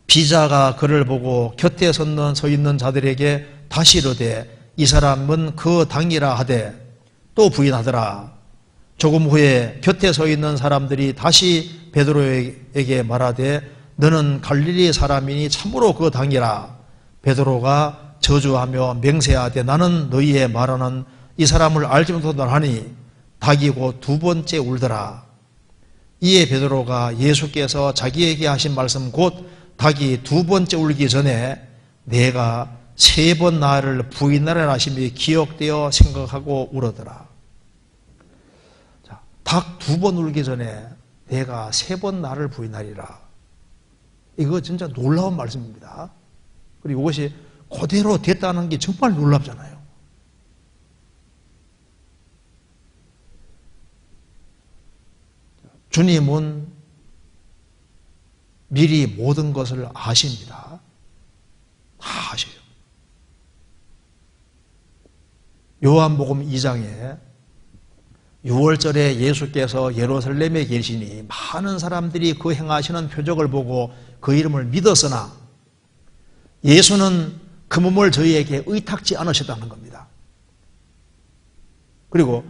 비자가 그를 보고 곁에 서 있는 자들에게 다시 이르되 이 사람은 그 당이라 하되 또 부인하더라. 조금 후에 곁에 서 있는 사람들이 다시 베드로에게 말하되 너는 갈릴리 사람이니 참으로 그 당이라. 베드로가 저주하며 맹세하되 나는 너희의 말하는 이 사람을 알지 못하노니 닭이 곧 두 번째 울더라. 이에 베드로가 예수께서 자기에게 하신 말씀 곧 닭이 두 번째 울기 전에 내가 세 번 나를 부인하라 하심이 기억되어 생각하고 울었더라. 닭 두 번 울기 전에 내가 세 번 나를 부인하리라. 이거 진짜 놀라운 말씀입니다. 그리고 이것이 그대로 됐다는 게 정말 놀랍잖아요. 주님은 미리 모든 것을 아십니다. 다 아셔요. 요한복음 2장에 6월절에 예수께서 예루살렘에 계시니 많은 사람들이 그 행하시는 표적을 보고 그 이름을 믿었으나 예수는 그 몸을 저희에게 의탁지 않으셨다는 겁니다. 그리고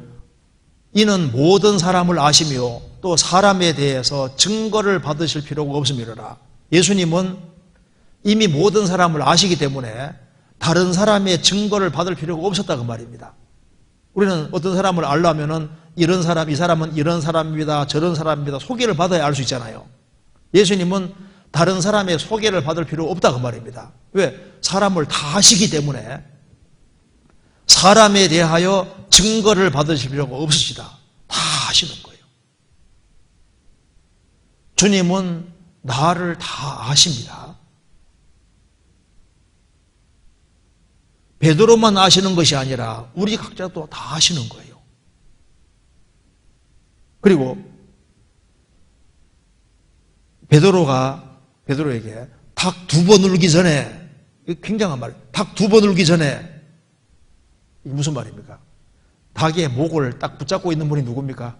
이는 모든 사람을 아시며 또 사람에 대해서 증거를 받으실 필요가 없음이로라. 예수님은 이미 모든 사람을 아시기 때문에 다른 사람의 증거를 받을 필요가 없었다고 말입니다. 우리는 어떤 사람을 알려면은 이런 사람, 이 사람은 이런 사람입니다, 저런 사람입니다 소개를 받아야 알 수 있잖아요. 예수님은 다른 사람의 소개를 받을 필요 없다고 말입니다. 왜? 사람을 다 아시기 때문에 사람에 대하여 증거를 받으실 필요가 없으시다. 다 아시는 거예요. 주님은 나를 다 아십니다. 베드로만 아시는 것이 아니라 우리 각자도 다 아시는 거예요. 그리고 베드로에게 닭 두 번 울기 전에, 굉장한 말, 닭 두 번 울기 전에, 이게 무슨 말입니까? 닭의 목을 딱 붙잡고 있는 분이 누굽니까?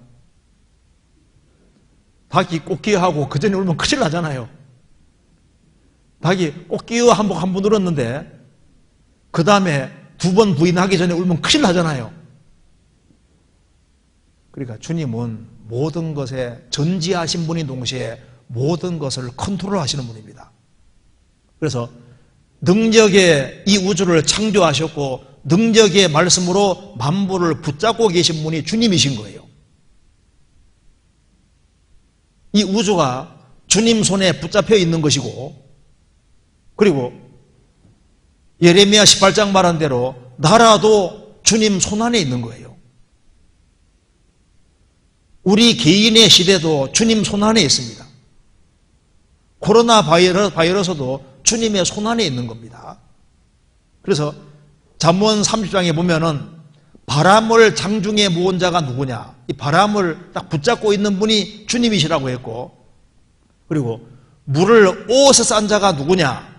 닭이 꽃기어하고 그 전에 울면 큰일 나잖아요. 닭이 꽃기어 한 번 울었는데 그 다음에 두 번 부인하기 전에 울면 큰일 나잖아요. 그러니까 주님은 모든 것에 전지하신 분인 동시에 모든 것을 컨트롤하시는 분입니다. 그래서 능력의 이 우주를 창조하셨고 능력의 말씀으로 만물을 붙잡고 계신 분이 주님이신 거예요. 이 우주가 주님 손에 붙잡혀 있는 것이고, 그리고 예레미야 18장 말한 대로 나라도 주님 손 안에 있는 거예요. 우리 개인의 시대도 주님 손 안에 있습니다. 코로나 바이러스도 주님의 손 안에 있는 겁니다. 그래서 잠언 30장에 보면은 바람을 장중에 모은 자가 누구냐? 이 바람을 딱 붙잡고 있는 분이 주님이시라고 했고, 그리고 물을 옷에 싼 자가 누구냐?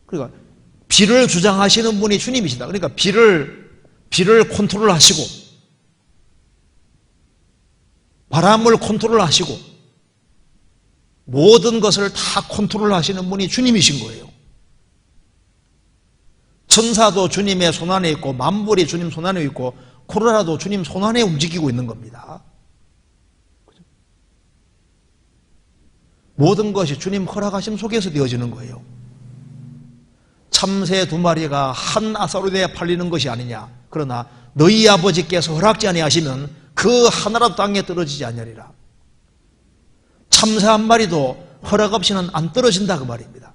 그러니까 비를 주장하시는 분이 주님이시다. 그러니까 비를 컨트롤하시고 바람을 컨트롤하시고 모든 것을 다 컨트롤하시는 분이 주님이신 거예요. 천사도 주님의 손안에 있고 만물이 주님 손안에 있고 코로나도 주님 손안에 움직이고 있는 겁니다. 모든 것이 주님 허락하심 속에서 되어지는 거예요. 참새 두 마리가 한 아사로대에 팔리는 것이 아니냐. 그러나 너희 아버지께서 허락지 아니하시면 그 하나라도 땅에 떨어지지 아니하리라. 참새 한 마리도 허락 없이는 안 떨어진다 그 말입니다.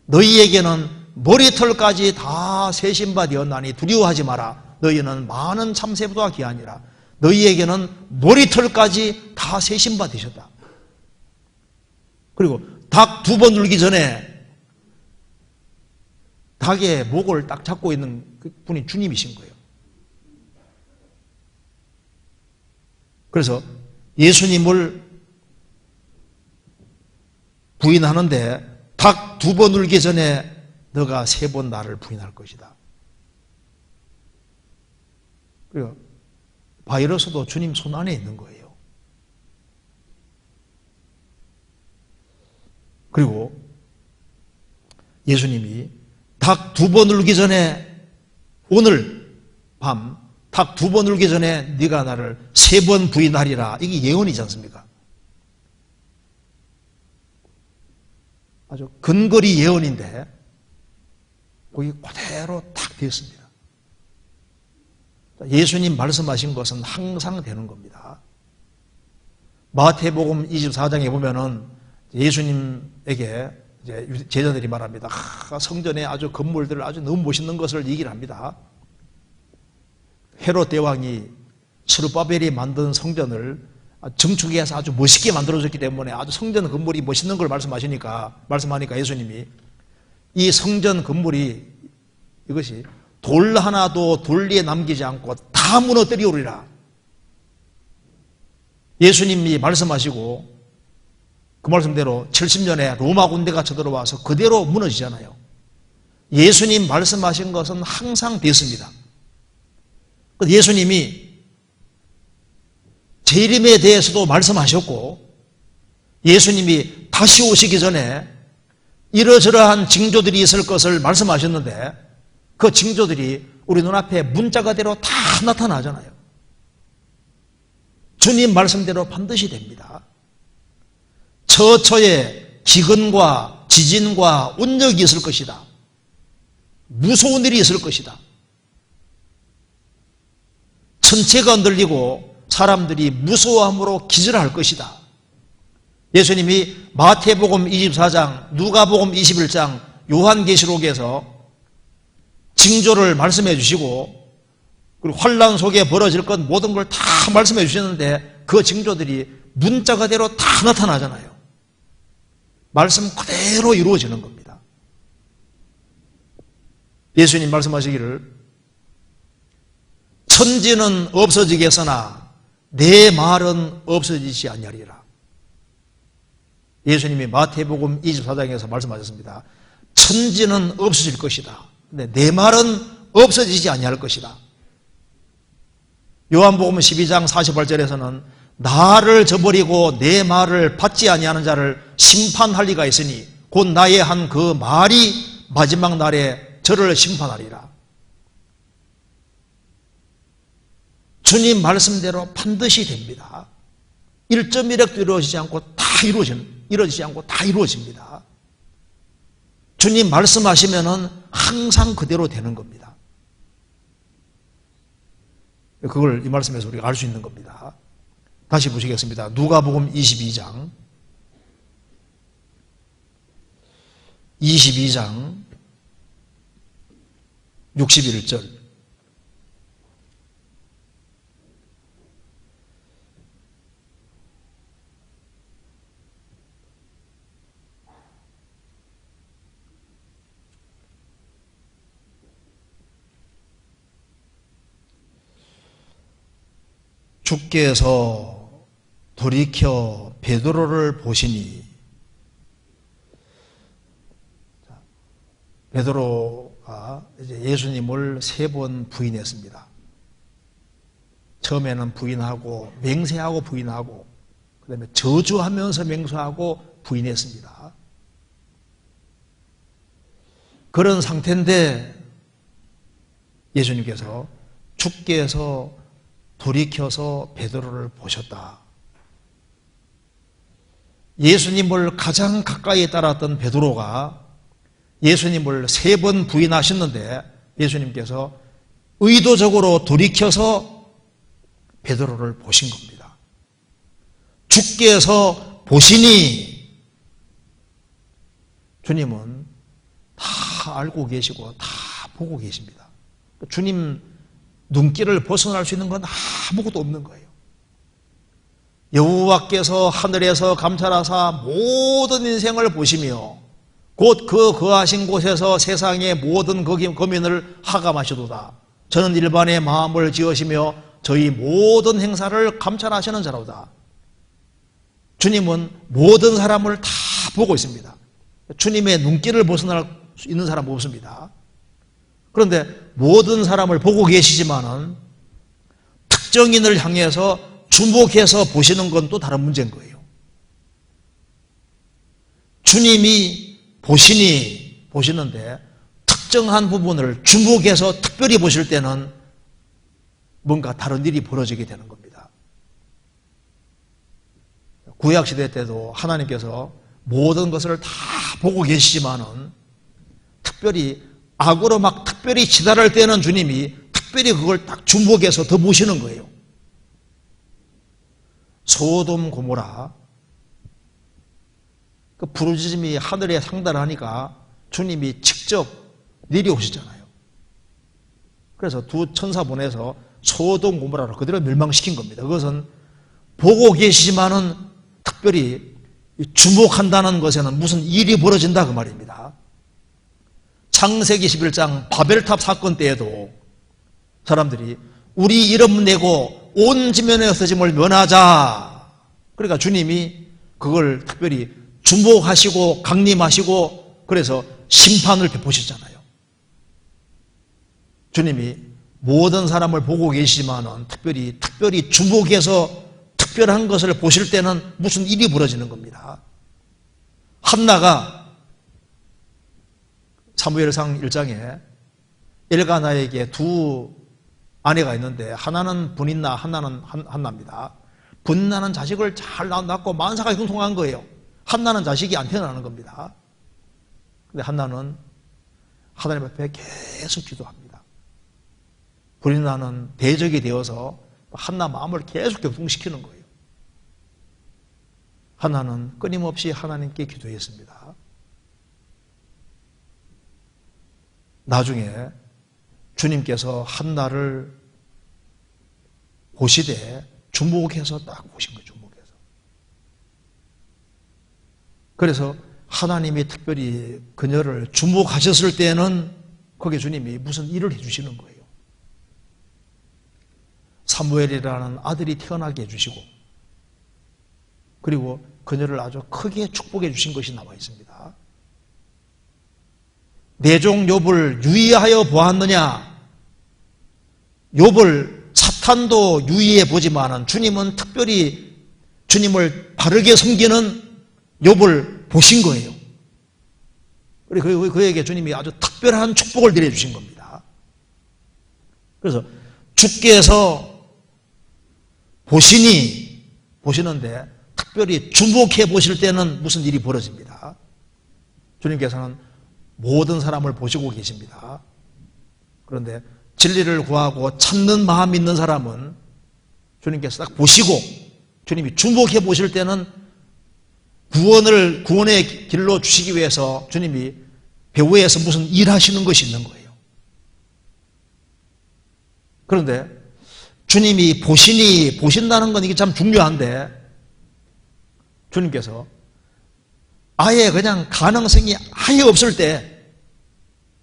너희에게는 머리털까지 다 세신바 되었나니 두려워하지 마라. 너희는 많은 참새보다 귀하니라. 너희에게는 머리털까지 다 세신바 되셨다. 그리고 닭 두 번 울기 전에 닭의 목을 딱 잡고 있는 그 분이 주님이신 거예요. 그래서 예수님을 부인하는데 닭 2번 울기 전에 너가 3번 나를 부인할 것이다. 그리고 바이러스도 주님 손 안에 있는 거예요. 그리고 예수님이 닭 2번 울기 전에, 오늘 밤 닭 2번 울기 전에 네가 나를 3번 부인하리라. 이게 예언이지 않습니까? 아주 근거리 예언인데 거기 그대로 탁 되었습니다. 예수님 말씀하신 것은 항상 되는 겁니다. 마태복음 24장에 보면은 예수님에게 이제 제자들이 말합니다. 성전에 아주 건물들 아주 너무 멋있는 것을 얘기를 합니다. 헤롯 대왕이 스룹바벨이 만든 성전을 증축해서 아주 멋있게 만들어졌기 때문에 아주 성전 건물이 멋있는 걸 말씀하니까 예수님이 이 성전 건물이 이것이 돌 하나도 돌리에 남기지 않고 다 무너뜨리오리라. 예수님이 말씀하시고 그 말씀대로 70년에 로마 군대가 쳐들어와서 그대로 무너지잖아요. 예수님 말씀하신 것은 항상 됐습니다. 예수님이 재림에 대해서도 말씀하셨고 예수님이 다시 오시기 전에 이러저러한 징조들이 있을 것을 말씀하셨는데 그 징조들이 우리 눈앞에 문자가대로 다 나타나잖아요. 주님 말씀대로 반드시 됩니다. 처처에 기근과 지진과 운력이 있을 것이다. 무서운 일이 있을 것이다. 천체가 흔들리고 사람들이 무서워함으로 기절할 것이다. 예수님이 마태복음 24장, 누가복음 21장, 요한계시록에서 징조를 말씀해 주시고 그리고 환난 속에 벌어질 것 모든 걸 다 말씀해 주셨는데 그 징조들이 문자가대로 다 나타나잖아요. 말씀 그대로 이루어지는 겁니다. 예수님 말씀하시기를 천지는 없어지겠으나 내 말은 없어지지 아니하리라. 예수님이 마태복음 24장에서 말씀하셨습니다. 천지는 없어질 것이다. 근데 내 말은 없어지지 아니할 것이다. 요한복음 12장 48절에서는 나를 저버리고 내 말을 받지 아니하는 자를 심판할 리가 있으니 곧 나의 한 그 말이 마지막 날에 저를 심판하리라. 주님 말씀대로 반드시 됩니다. 1.1획도 이루어지지 않고 다 이루어집니다. 주님 말씀하시면은 항상 그대로 되는 겁니다. 그걸 이 말씀에서 우리가 알 수 있는 겁니다. 다시 보시겠습니다. 누가복음 22장 61절 주께서 돌이켜 베드로를 보시니 베드로가 이제 예수님을 3번 부인했습니다. 처음에는 부인하고 맹세하고 부인하고 그다음에 저주하면서 맹세하고 부인했습니다. 그런 상태인데 예수님께서 주께서 돌이켜서 베드로를 보셨다. 예수님을 가장 가까이 따랐던 베드로가 예수님을 3번 부인하셨는데 예수님께서 의도적으로 돌이켜서 베드로를 보신 겁니다. 주께서 보시니 주님은 다 알고 계시고 다 보고 계십니다. 주님 눈길을 벗어날 수 있는 건 아무것도 없는 거예요. 여호와께서 하늘에서 감찰하사 모든 인생을 보시며 곧 그 거하신 곳에서 세상의 모든 거민을 하감하시도다. 저는 일반의 마음을 지으시며 저희 모든 행사를 감찰하시는 자로다. 주님은 모든 사람을 다 보고 있습니다. 주님의 눈길을 벗어날 수 있는 사람은 없습니다. 그런데 모든 사람을 보고 계시지만은 특정인을 향해서 주목해서 보시는 건 또 다른 문제인 거예요. 주님이 보시는데 특정한 부분을 주목해서 특별히 보실 때는 뭔가 다른 일이 벌어지게 되는 겁니다. 구약시대 때도 하나님께서 모든 것을 다 보고 계시지만은 특별히 악으로 막 특별히 치달을 때는 주님이 특별히 그걸 딱 주목해서 더 보시는 거예요. 소돔 고모라 그 부르짖음이 하늘에 상달하니까 주님이 직접 내려오시잖아요. 그래서 두 천사 보내서 소돔 고모라를 그대로 멸망시킨 겁니다. 그것은 보고 계시지만은 특별히 주목한다는 것에는 무슨 일이 벌어진다 그 말입니다. 창세기 11장 바벨탑 사건 때에도 사람들이 우리 이름 내고 온 지면에 없어짐을 면하자. 그러니까 주님이 그걸 특별히 주목하시고 강림하시고 그래서 심판을 베푸셨잖아요. 주님이 모든 사람을 보고 계시지만은 특별히 주목해서 특별한 것을 보실 때는 무슨 일이 벌어지는 겁니다. 한나가 사무엘상 1장에 엘가나에게 두 아내가 있는데 하나는 분인나 하나는 한나입니다. 분나는 자식을 잘 낳고 만사가 형통한 거예요. 한나는 자식이 안 태어나는 겁니다. 근데 한나는 하나님 앞에 계속 기도합니다. 분인나는 대적이 되어서 한나 마음을 계속 격동시키는 거예요. 한나는 끊임없이 하나님께 기도했습니다. 나중에 주님께서 한나를 보시되 주목해서 딱 보신 거예요. 주목해서. 그래서 하나님이 특별히 그녀를 주목하셨을 때는 거기에 주님이 무슨 일을 해주시는 거예요. 사무엘이라는 아들이 태어나게 해주시고 그리고 그녀를 아주 크게 축복해 주신 것이 나와 있습니다. 내 종 욥을 유의하여 보았느냐? 욥을 사탄도 유의해 보지만은 주님은 특별히 주님을 바르게 섬기는 욥을 보신 거예요. 그리고 그에게 주님이 아주 특별한 축복을 내려주신 겁니다. 그래서 주께서 보시는데 특별히 주목해 보실 때는 무슨 일이 벌어집니다. 주님께서는 모든 사람을 보시고 계십니다. 그런데 진리를 구하고 찾는 마음이 있는 사람은 주님께서 딱 보시고 주님이 주목해 보실 때는 구원의 길로 주시기 위해서 주님이 배후에서 무슨 일하시는 것이 있는 거예요. 그런데 주님이 보신다는 건 이게 참 중요한데 주님께서 아예 그냥 가능성이 아예 없을 때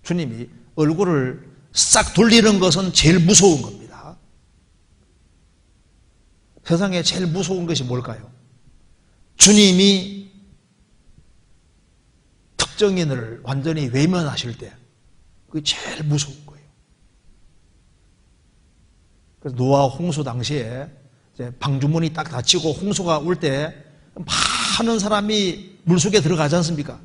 주님이 얼굴을 싹 돌리는 것은 제일 무서운 겁니다. 세상에 제일 무서운 것이 뭘까요? 주님이 특정인을 완전히 외면하실 때 그게 제일 무서운 거예요. 그래서 노아 홍수 당시에 이제 방주문이 딱 닫히고 홍수가 올 때 많은 사람이 물속에 들어가지 않습니까?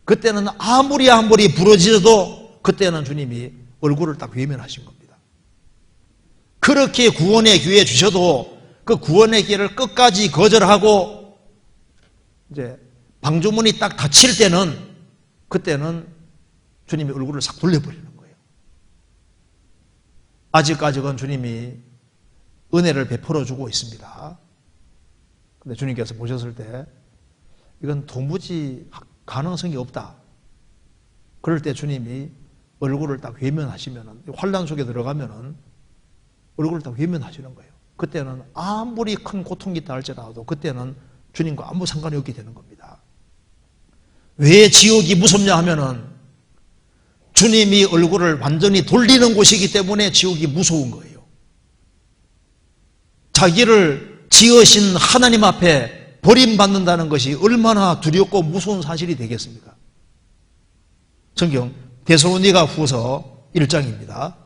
그때는 아무리 부러지셔도 그때는 주님이 얼굴을 딱 외면하신 겁니다. 그렇게 구원의 기회 주셔도 그 구원의 기회를 끝까지 거절하고 이제 방주문이 딱 닫힐 때는 그때는 주님이 얼굴을 싹 돌려버리는 거예요. 아직까지는 주님이 은혜를 베풀어 주고 있습니다. 근데 주님께서 보셨을 때 이건 도무지 가능성이 없다. 그럴 때 주님이 얼굴을 딱 외면하시면은 환난 속에 들어가면은 얼굴을 딱 외면하시는 거예요. 그때는 아무리 큰 고통이 있다 할지라도 그때는 주님과 아무 상관이 없게 되는 겁니다. 왜 지옥이 무섭냐 하면은 주님이 얼굴을 완전히 돌리는 곳이기 때문에 지옥이 무서운 거예요. 자기를 지으신 하나님 앞에 버림받는다는 것이 얼마나 두렵고 무서운 사실이 되겠습니까? 성경 데살로니가 후서 1장입니다.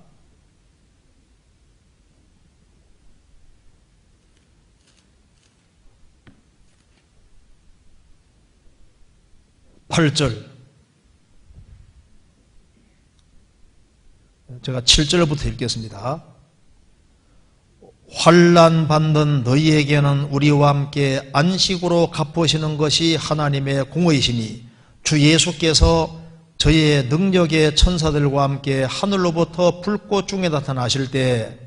8절, 제가 7절부터 읽겠습니다. 환난 받는 너희에게는 우리와 함께 안식으로 갚으시는 것이 하나님의 공의시니 주 예수께서 저의 능력의 천사들과 함께 하늘로부터 불꽃 중에 나타나실 때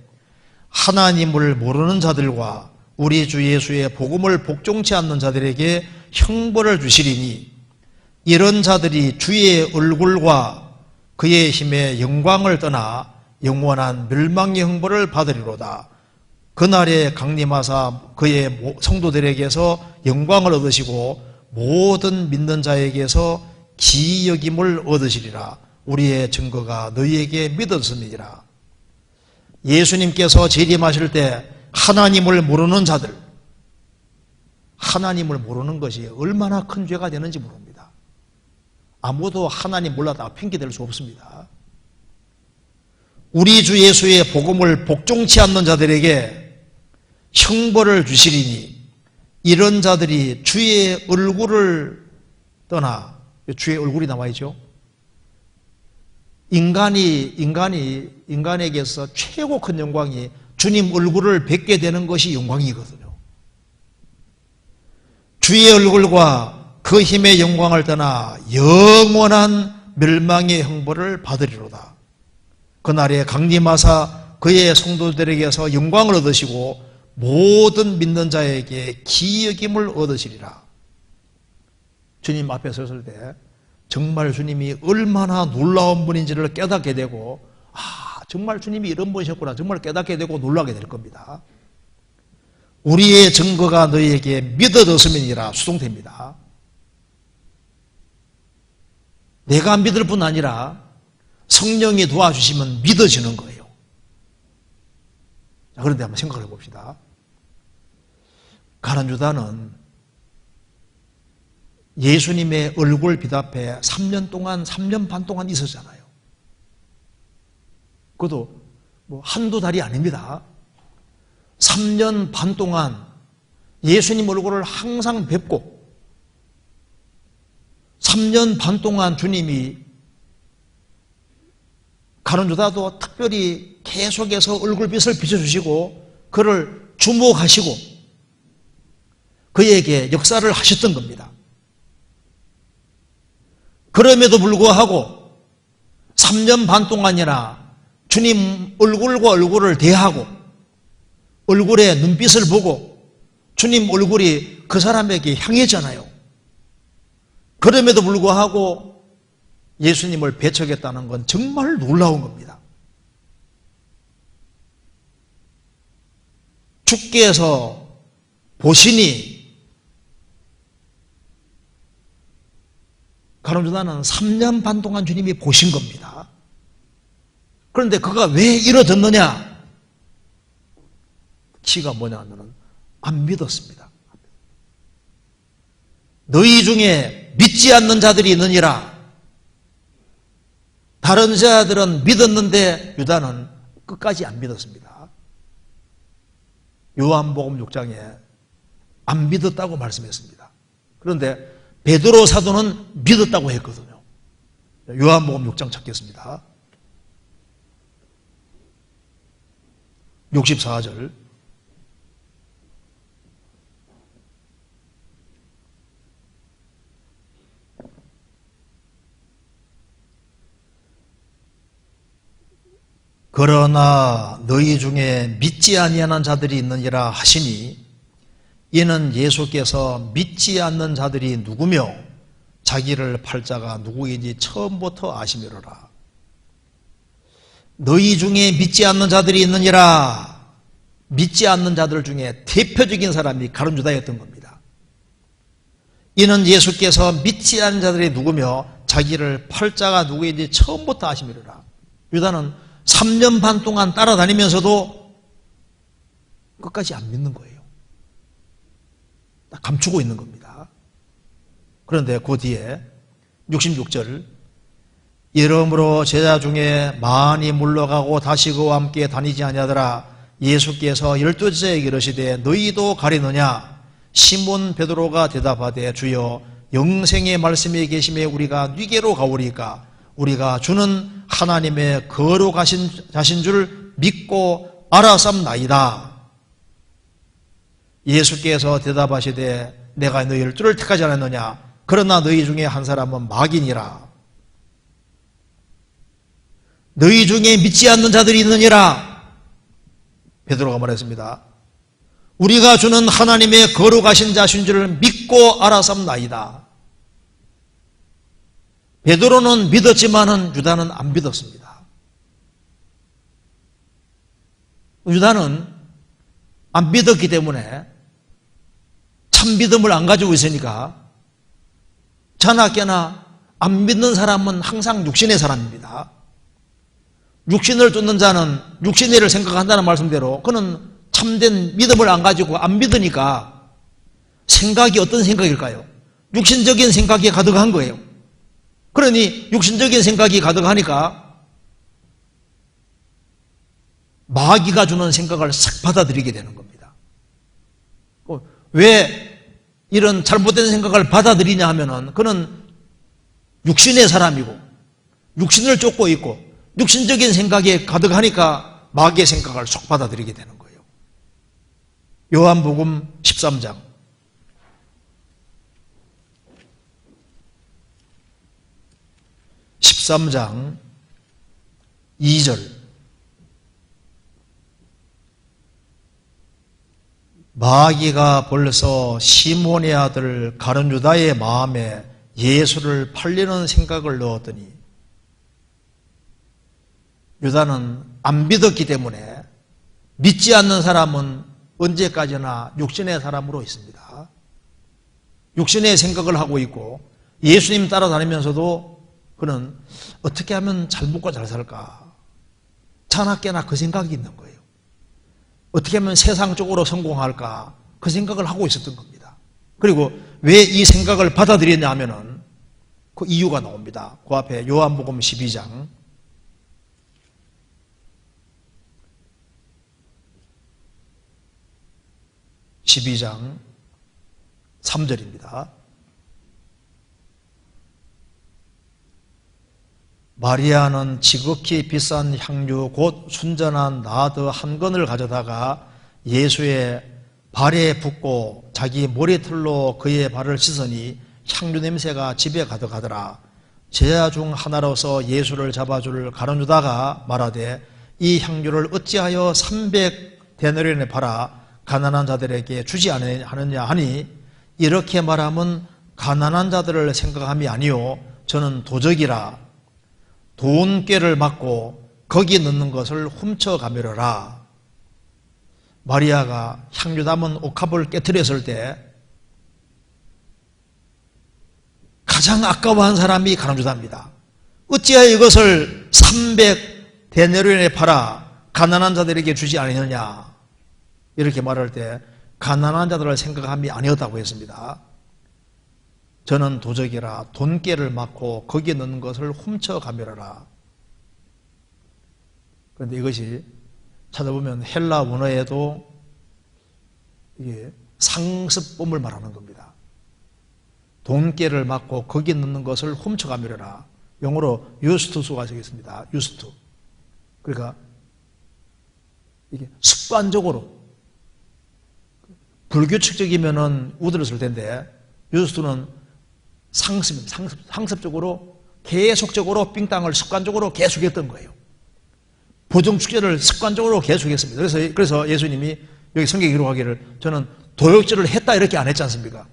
하나님을 모르는 자들과 우리 주 예수의 복음을 복종치 않는 자들에게 형벌을 주시리니 이런 자들이 주의 얼굴과 그의 힘의 영광을 떠나 영원한 멸망의 형벌을 받으리로다. 그날에 강림하사 그의 성도들에게서 영광을 얻으시고 모든 믿는 자에게서 기여김을 얻으시리라. 우리의 증거가 너희에게 믿었음이니라. 예수님께서 재림하실 때 하나님을 모르는 자들, 하나님을 모르는 것이 얼마나 큰 죄가 되는지 모릅니다. 아무도 하나님 몰라다가 핑계댈 수 없습니다. 우리 주 예수의 복음을 복종치 않는 자들에게 형벌을 주시리니 이런 자들이 주의 얼굴을 떠나, 주의 얼굴이 나와 있죠. 인간에게서 최고 큰 영광이 주님 얼굴을 뵙게 되는 것이 영광이거든요. 주의 얼굴과 그 힘의 영광을 떠나 영원한 멸망의 형벌을 받으리로다. 그날에 강림하사 그의 성도들에게서 영광을 얻으시고 모든 믿는 자에게 기여김을 얻으시리라. 주님 앞에 섰을 때 정말 주님이 얼마나 놀라운 분인지를 깨닫게 되고, 정말 주님이 이런 분이셨구나 정말 깨닫게 되고 놀라게 될 겁니다. 우리의 증거가 너희에게 믿어졌음이니라. 수동태입니다. 내가 믿을 뿐 아니라 성령이 도와주시면 믿어지는 거예요. 자, 그런데 한번 생각해 봅시다. 가룟 유다는 예수님의 얼굴 빛 앞에 3년 반 동안 있었잖아요. 그것도 한두 달이 아닙니다. 3년 반 동안 예수님 얼굴을 항상 뵙고 3년 반 동안 주님이 가룟 유다도 특별히 계속해서 얼굴빛을 비춰주시고 그를 주목하시고 그에게 역사를 하셨던 겁니다. 그럼에도 불구하고 3년 반 동안이나 주님 얼굴과 얼굴을 대하고 얼굴에 눈빛을 보고 주님 얼굴이 그 사람에게 향했잖아요. 그럼에도 불구하고 예수님을 배척했다는 건 정말 놀라운 겁니다. 주께서 보시니 가룟 유다는 3년 반 동안 주님이 보신 겁니다. 그런데 그가 왜 이뤄졌느냐? 키가 뭐냐면은 안 믿었습니다. 너희 중에 믿지 않는 자들이 있느니라. 다른 자들은 믿었는데 유다는 끝까지 안 믿었습니다. 요한복음 6장에 안 믿었다고 말씀했습니다. 그런데 베드로 사도는 믿었다고 했거든요. 요한복음 6장 찾겠습니다. 64절. 그러나 너희 중에 믿지 아니하는 자들이 있느니라 하시니 이는 예수께서 믿지 않는 자들이 누구며 자기를 팔 자가 누구인지 처음부터 아시미로라. 너희 중에 믿지 않는 자들이 있느니라. 믿지 않는 자들 중에 대표적인 사람이 가룟 유다였던 겁니다. 이는 예수께서 믿지 않는 자들이 누구며 자기를 팔 자가 누구인지 처음부터 아시미로라. 유다는 3년 반 동안 따라다니면서도 끝까지 안 믿는 거예요. 감추고 있는 겁니다. 그런데 그 뒤에 66절, 이러므로 제자 중에 많이 물러가고 다시 그와 함께 다니지 아니하더라. 예수께서 12제자에게 이르시되 너희도 가리느냐? 시몬 베드로가 대답하되 주여 영생의 말씀이 계심에 우리가 네게로 가오리까? 우리가 주는 하나님의 거룩하신 자신 줄 믿고 알았삼나이다. 예수께서 대답하시되 내가 너희 12를 택하지 않았느냐? 그러나 너희 중에 한 사람은 마귀니라. 너희 중에 믿지 않는 자들이 있느니라. 베드로가 말했습니다. 우리가 주는 하나님의 거룩하신 자신 줄을 믿고 알았삼나이다. 베드로는 믿었지만은 유다는 안 믿었습니다. 유다는 안 믿었기 때문에 참 믿음을 안 가지고 있으니까 자나깨나 안 믿는 사람은 항상 육신의 사람입니다. 육신을 쫓는 자는 육신의 일을 생각한다는 말씀대로 그는 참된 믿음을 안 가지고 안 믿으니까 생각이 어떤 생각일까요? 육신적인 생각이 가득한 거예요. 그러니 육신적인 생각이 가득하니까 마귀가 주는 생각을 싹 받아들이게 되는 겁니다. 왜 이런 잘못된 생각을 받아들이냐 하면은 그는 육신의 사람이고 육신을 쫓고 있고 육신적인 생각이 가득하니까 마귀의 생각을 쏙 받아들이게 되는 거예요. 요한복음 13장 13장 2절, 마귀가 벌써 시몬의 아들 가룟 유다의 마음에 예수를 팔리는 생각을 넣었더니 유다는 안 믿었기 때문에 믿지 않는 사람은 언제까지나 육신의 사람으로 있습니다. 육신의 생각을 하고 있고 예수님 따라다니면서도 그는 어떻게 하면 잘 먹고 잘 살까? 자나깨나 그 생각이 있는 거예요. 어떻게 하면 세상적으로 성공할까? 그 생각을 하고 있었던 겁니다. 그리고 왜 이 생각을 받아들였냐 하면은 그 이유가 나옵니다. 그 앞에 요한복음 12장 3절입니다. 마리아는 지극히 비싼 향유 곧 순전한 나드 한 건을 가져다가 예수의 발에 붓고 자기 머리털로 그의 발을 씻으니 향유 냄새가 집에 가득하더라. 제자 중 하나로서 예수를 잡아줄 가룟 유다가 말하되 이 향유를 어찌하여 300데나리온에 팔아 가난한 자들에게 주지 않느냐 하니 이렇게 말하면 가난한 자들을 생각함이 아니요 저는 도적이라. 돈꾀를 맞고 거기 넣는 것을 훔쳐가밀어라. 마리아가 향유 담은 옥합을 깨트렸을 때 가장 아까워한 사람이 가룟 유다입니다. 어찌하여 이것을 300데나리온에 팔아 가난한 자들에게 주지 않느냐 이렇게 말할 때 가난한 자들을 생각함이 아니었다고 했습니다. 저는 도적이라 돈꾀를 맞고 거기에 넣는 것을 훔쳐가밀어라. 그런데 이것이 찾아보면 헬라 원어에도 이게 상습범을 말하는 겁니다. 돈꾀를 맞고 거기에 넣는 것을 훔쳐가밀어라. 영어로 유스투스가 되겠습니다. 유스투. 그러니까 이게 습관적으로 불규칙적이면은 우드를 쓸 텐데 유스투는 상습적으로 계속적으로 빙땅을 습관적으로 계속했던 거예요. 보정축제를 습관적으로 계속했습니다. 그래서 예수님이 여기 성경에 기록하기를 저는 도역질을 했다 이렇게 안 했지 않습니까?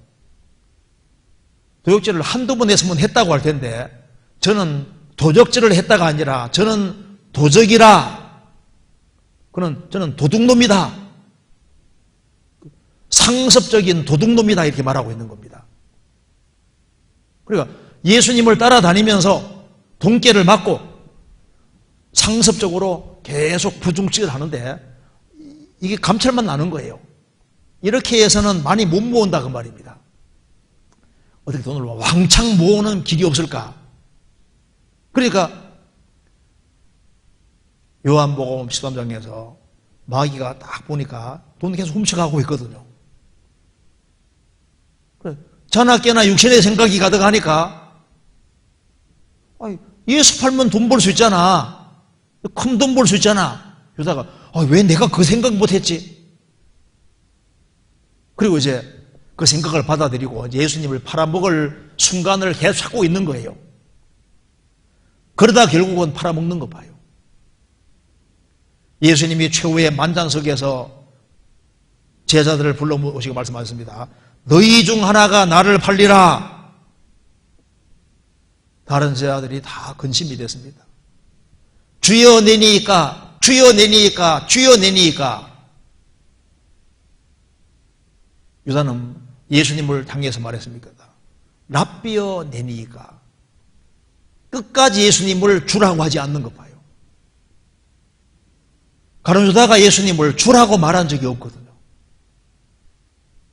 도역질을 한두 번 했으면 했다고 할 텐데 저는 도적질을 했다가 아니라 저는 도적이라. 저는 도둑놈이다. 상습적인 도둑놈이다 이렇게 말하고 있는 겁니다. 그러니까 예수님을 따라다니면서 돈꾀를 맞고 상습적으로 계속 부중치를 하는데 이게 감찰만 나는 거예요. 이렇게 해서는 많이 못 모은다 그 말입니다. 어떻게 돈을 왕창 모으는 길이 없을까? 그러니까 요한복음 13장에서 마귀가 딱 보니까 돈 계속 훔쳐가고 있거든요. 자나깨나 육신의 생각이 가득하니까 예수 팔면 돈 벌 수 있잖아. 큰 돈 벌 수 있잖아. 유다가 왜 내가 그 생각 못했지? 그리고 이제 그 생각을 받아들이고 예수님을 팔아먹을 순간을 계속 찾고 있는 거예요. 그러다 결국은 팔아먹는 거 봐요. 예수님이 최후의 만찬석에서 제자들을 불러 모시고 말씀하셨습니다. 너희 중 하나가 나를 팔리라. 다른 제자들이 다 근심이 됐습니다. 주여 내니까, 주여 내니까, 주여 내니까. 유다는 예수님을 향해서 말했습니까? 랍비여 내니까. 끝까지 예수님을 주라고 하지 않는 것 봐요. 가룟 유다가 예수님을 주라고 말한 적이 없거든요.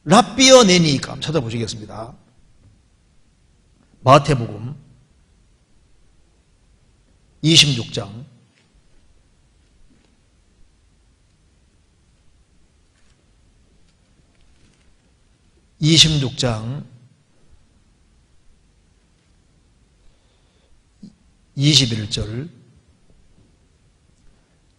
랍비여 내니까. 찾아보시겠습니다. 마태복음 26장 21절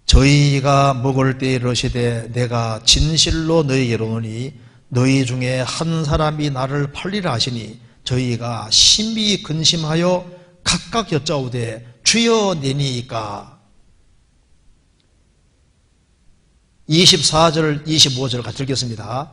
저희가 먹을 때에 이르시되 내가 진실로 너희에게 이르노니 너희 중에 한 사람이 나를 팔리라 하시니 저희가 심히 근심하여 각각 여짜오되 주여 내니까. 24절 25절 같이 읽겠습니다.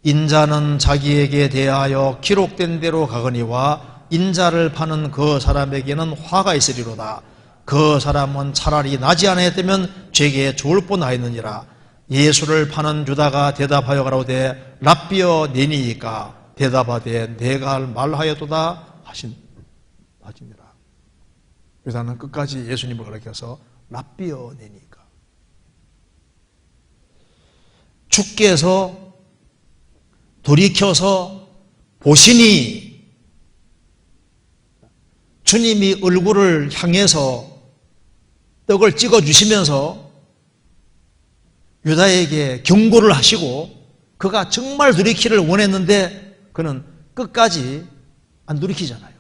인자는 자기에게 대하여 기록된 대로 가거니와 인자를 파는 그 사람에게는 화가 있으리로다. 그 사람은 차라리 나지 아니했다면 죄게 죽을 뻔하였느니라. 예수를 파는 유다가 대답하여 가로되 랍비여 내니까. 대답하되 내가 말하였도다 하시니라. 유다는 끝까지 예수님을 가리켜서 랍비여 내니까. 주께서 돌이켜서 보시니 주님이 얼굴을 향해서 떡을 찍어주시면서 유다에게 경고를 하시고 그가 정말 돌이키를 원했는데 그는 끝까지 안 돌이키잖아요.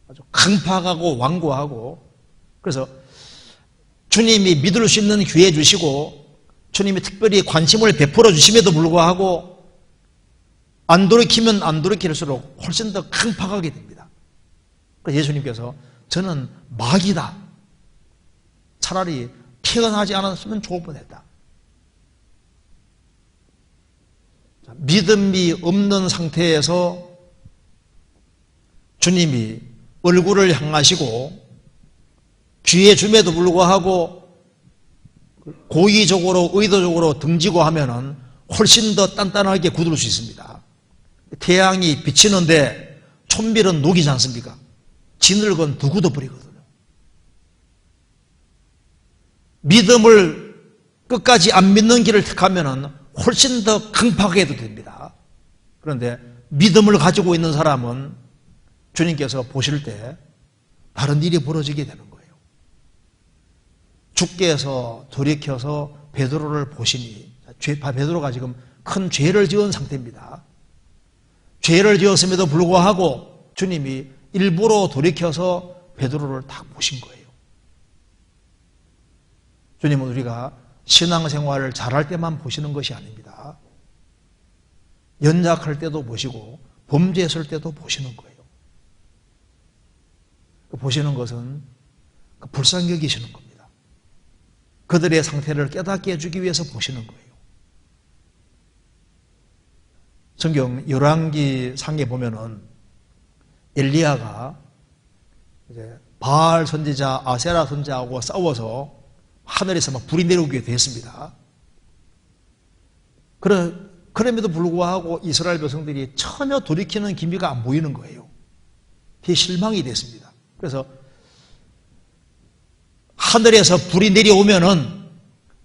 아주 강팍하고 완고하고. 그래서 주님이 믿을 수 있는 기회 주시고 주님이 특별히 관심을 베풀어 주심에도 불구하고 안 돌이키면 안 돌이킬수록 훨씬 더 강팍하게 됩니다. 그래서 예수님께서 저는 마귀다. 차라리 태어나지 않았으면 좋을 뻔했다. 믿음이 없는 상태에서 주님이 얼굴을 향하시고 기회 줌에도 불구하고 고의적으로 의도적으로 등지고 하면은 훨씬 더 단단하게 굳을 수 있습니다. 태양이 비치는데 촌밀은 녹이지 않습니까? 진흙은 더 굳어버리거든요. 믿음을 끝까지 안 믿는 길을 택하면은 훨씬 더 강팍하게 해도 됩니다. 그런데 믿음을 가지고 있는 사람은 주님께서 보실 때 다른 일이 벌어지게 되는 거예요. 주께서 돌이켜서 베드로를 보시니, 베드로가 지금 큰 죄를 지은 상태입니다. 죄를 지었음에도 불구하고 주님이 일부러 돌이켜서 베드로를 딱 보신 거예요. 주님은 우리가 신앙생활을 잘할 때만 보시는 것이 아닙니다. 연약할 때도 보시고 범죄했을 때도 보시는 거예요. 보시는 것은 불쌍히 여기시는 겁니다. 그들의 상태를 깨닫게 해주기 위해서 보시는 거예요. 성경 열왕기 상에 보면은 엘리야가 이제 바알 선지자 아세라 선지자하고 싸워서 하늘에서 막 불이 내려오게 됐습니다. 그럼에도 불구하고 이스라엘 백성들이 전혀 돌이키는 기미가 안 보이는 거예요. 그게 실망이 됐습니다. 그래서 하늘에서 불이 내려오면은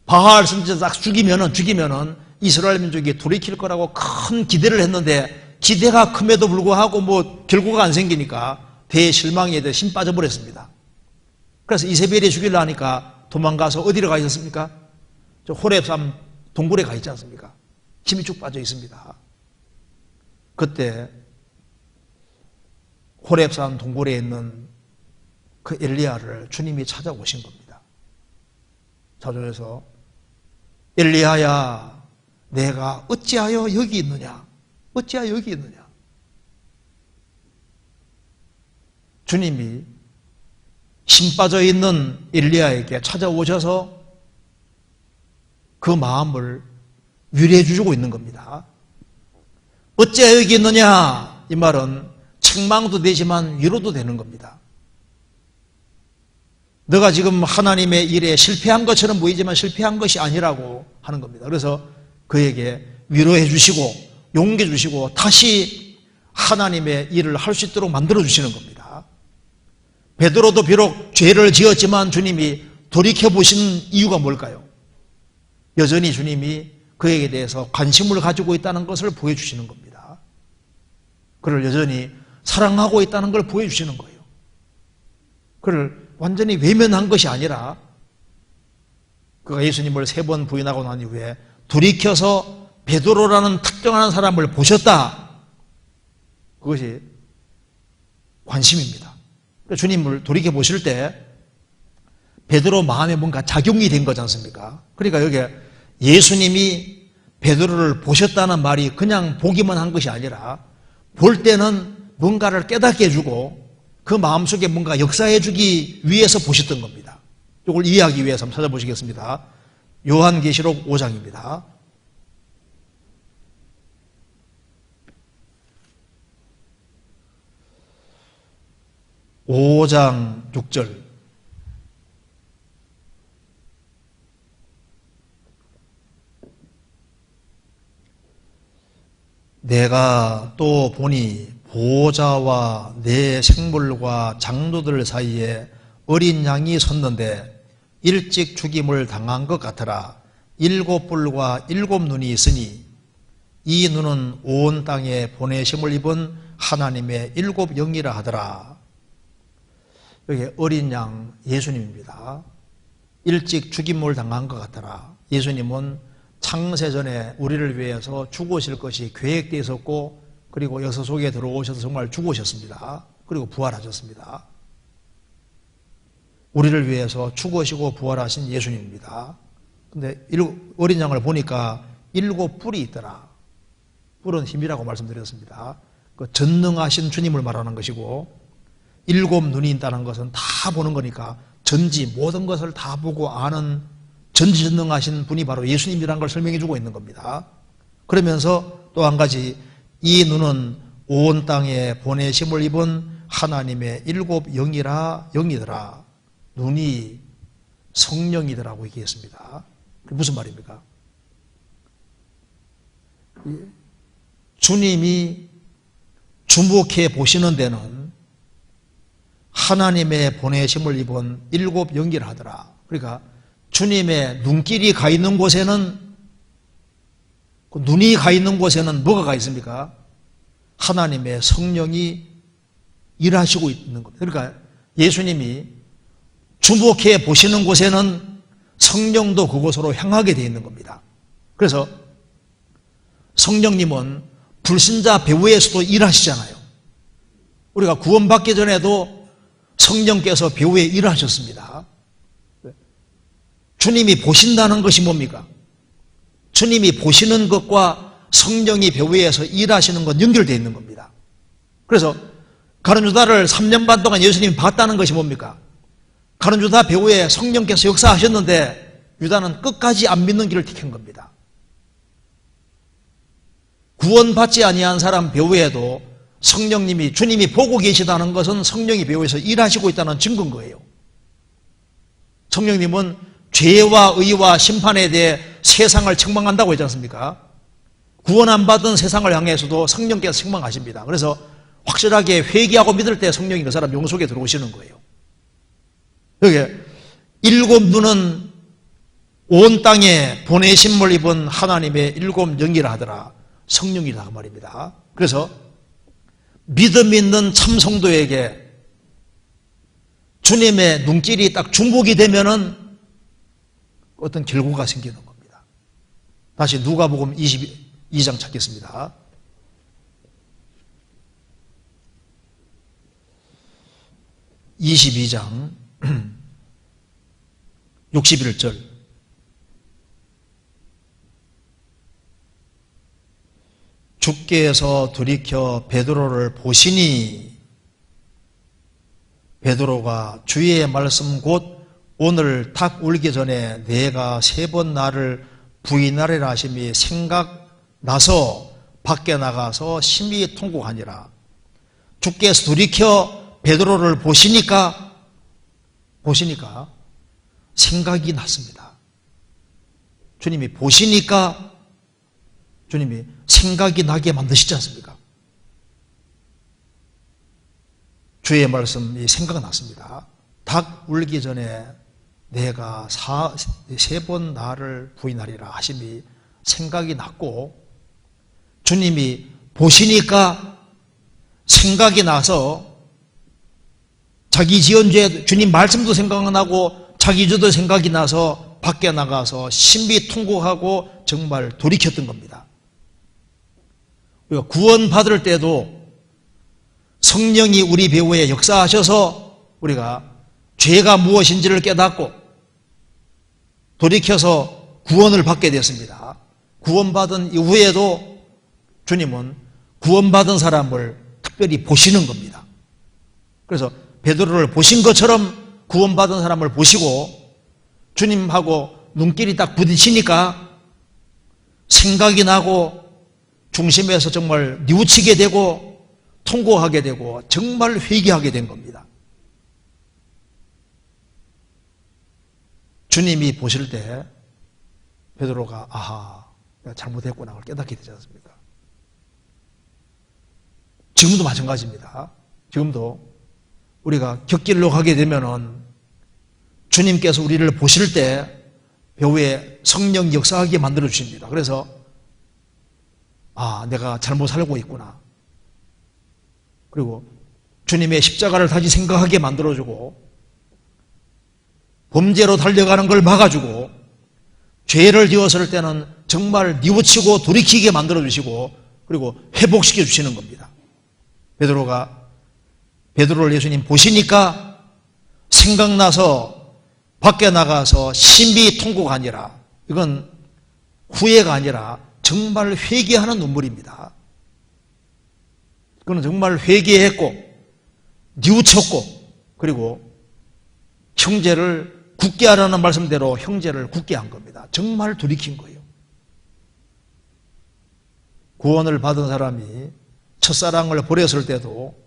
바알 선지자 딱 죽이면은 이스라엘 민족이 돌이킬 거라고 큰 기대를 했는데 기대가 큼에도 불구하고 결과가 안 생기니까 대실망에 대해 힘 빠져버렸습니다. 그래서 이세벨이 죽이려 하니까 도망가서 어디로 가 있었습니까? 저 호렙산 동굴에 가 있지 않습니까? 힘이 쭉 빠져 있습니다. 그때 호렙산 동굴에 있는 그 엘리야를 주님이 찾아오신 겁니다. 찾아오셔서 엘리야야, 내가 어찌하여 여기 있느냐? 어찌하여 여기 있느냐? 주님이 힘 빠져 있는 엘리야에게 찾아오셔서 그 마음을 위로해 주고 있는 겁니다. 어찌하여 여기 있느냐? 이 말은 책망도 되지만 위로도 되는 겁니다. 너가 지금 하나님의 일에 실패한 것처럼 보이지만 실패한 것이 아니라고 하는 겁니다. 그래서 그에게 위로해 주시고 용기 주시고 다시 하나님의 일을 할 수 있도록 만들어 주시는 겁니다. 베드로도 비록 죄를 지었지만 주님이 돌이켜보신 이유가 뭘까요? 여전히 주님이 그에게 대해서 관심을 가지고 있다는 것을 보여주시는 겁니다. 그를 여전히 사랑하고 있다는 걸 보여주시는 거예요. 그를 완전히 외면한 것이 아니라 그가 예수님을 3번 부인하고 난 이후에 돌이켜서 베드로라는 특정한 사람을 보셨다. 그것이 관심입니다. 주님을 돌이켜 보실 때 베드로 마음에 뭔가 작용이 된 거지 않습니까? 그러니까 여기 예수님이 베드로를 보셨다는 말이 그냥 보기만 한 것이 아니라 볼 때는 뭔가를 깨닫게 해주고 그 마음속에 뭔가 역사해 주기 위해서 보셨던 겁니다. 이걸 이해하기 위해서 한번 찾아보시겠습니다. 요한계시록 5장입니다. 5장 6절. 내가 또 보니 보호자와 내 생물과 장로들 사이에 어린 양이 섰는데 일찍 죽임을 당한 것 같으라. 7뿔과 7눈이 있으니 이 눈은 온 땅에 보내심을 입은 하나님의 7영이라 하더라. 여기 어린 양 예수님입니다. 일찍 죽임을 당한 것 같더라. 예수님은 창세전에 우리를 위해서 죽으실 것이 계획되어 있었고 그리고 역사 속에 들어오셔서 정말 죽으셨습니다. 그리고 부활하셨습니다. 우리를 위해서 죽으시고 부활하신 예수님입니다. 근데 어린 양을 보니까 7뿔이 있더라. 뿔은 힘이라고 말씀드렸습니다. 그 전능하신 주님을 말하는 것이고 7눈이 있다는 것은 다 보는 거니까 전지 모든 것을 다 보고 아는 전지전능하신 분이 바로 예수님이라는 걸 설명해 주고 있는 겁니다. 그러면서 또 한 가지 이 눈은 온 땅에 보내심을 입은 하나님의 7영이더라. 눈이 성령이더라고 얘기했습니다. 그게 무슨 말입니까? 주님이 주목해 보시는 데는 하나님의 보내심을 입은 7영이라 하더라. 그러니까 주님의 눈길이 가 있는 곳에는 눈이 가 있는 곳에는 뭐가 가 있습니까? 하나님의 성령이 일하시고 있는 겁니다. 그러니까 예수님이 주목해 보시는 곳에는 성령도 그곳으로 향하게 되어 있는 겁니다. 그래서 성령님은 불신자 배후에서도 일하시잖아요. 우리가 구원받기 전에도 성령께서 배후에 일하셨습니다. 주님이 보신다는 것이 뭡니까? 주님이 보시는 것과 성령이 배후에서 일하시는 것 연결되어 있는 겁니다. 그래서 가룟 유다를 3년 반 동안 예수님이 봤다는 것이 뭡니까? 가룟 유다 배후에 성령께서 역사하셨는데 유다는 끝까지 안 믿는 길을 택한 겁니다. 구원받지 아니한 사람 배후에도 성령님이 주님이 보고 계시다는 것은 성령이 배후에서 일하시고 있다는 증거인 거예요. 성령님은 죄와 의와 심판에 대해 세상을 책망한다고 했지 않습니까? 구원 안 받은 세상을 향해서도 성령께서 책망하십니다. 그래서 확실하게 회개하고 믿을 때 성령이 그 사람 영 속에 들어오시는 거예요. 여기 7눈은 온 땅에 보내심을 입은 하나님의 일곱 영이라 하더라. 성령이라 그 말입니다. 그래서 믿음 있는 참성도에게 주님의 눈길이 딱 중복이 되면은 어떤 결과가 생기는 겁니다. 다시 누가복음 22장 찾겠습니다. 22장 61절. 주께서 돌이켜 베드로를 보시니 베드로가 주의 말씀 곧 오늘 닭 울기 전에 내가 3번 나를 부인하리라 하심이 생각나서 밖에 나가서 심히 통곡하니라. 주께서 돌이켜 베드로를 보시니까 생각이 났습니다. 주님이 보시니까 주님이 생각이 나게 만드시지 않습니까? 주의 말씀이 생각났습니다. 닭 울기 전에 내가 3번 나를 부인하리라 하심이 생각이 났고, 주님이 보시니까 생각이 나서 자기 지은 죄, 주님 말씀도 생각나고 자기 죄도 생각이 나서 밖에 나가서 심히 통곡하고 정말 돌이켰던 겁니다. 우리가 구원받을 때도 성령이 우리 배후에 역사하셔서 우리가 죄가 무엇인지를 깨닫고 돌이켜서 구원을 받게 됐습니다. 구원받은 이후에도 주님은 구원받은 사람을 특별히 보시는 겁니다. 그래서 베드로를 보신 것처럼 구원받은 사람을 보시고 주님하고 눈길이 딱 부딪히니까 생각이 나고 중심에서 정말 뉘우치게 되고 통곡하게 되고 정말 회개하게 된 겁니다. 주님이 보실 때 베드로가 아하, 내가 잘못했구나 를 깨닫게 되지 않습니까? 지금도 마찬가지입니다. 지금도 우리가 곁길로 가게 되면은 주님께서 우리를 보실 때 배후에 성령 역사하게 만들어 주십니다. 그래서 아, 내가 잘못 살고 있구나. 그리고 주님의 십자가를 다시 생각하게 만들어주고 범죄로 달려가는 걸 막아주고 죄를 지었을 때는 정말 뉘우치고 돌이키게 만들어주시고 그리고 회복시켜 주시는 겁니다. 베드로를 예수님 보시니까 생각나서 밖에 나가서 심히 통곡하니라. 이건 후회가 아니라 정말 회개하는 눈물입니다. 그는 정말 회개했고 뉘우쳤고 그리고 형제를 굳게 하라는 말씀대로 형제를 굳게 한 겁니다. 정말 돌이킨 거예요. 구원을 받은 사람이 첫사랑을 버렸을 때도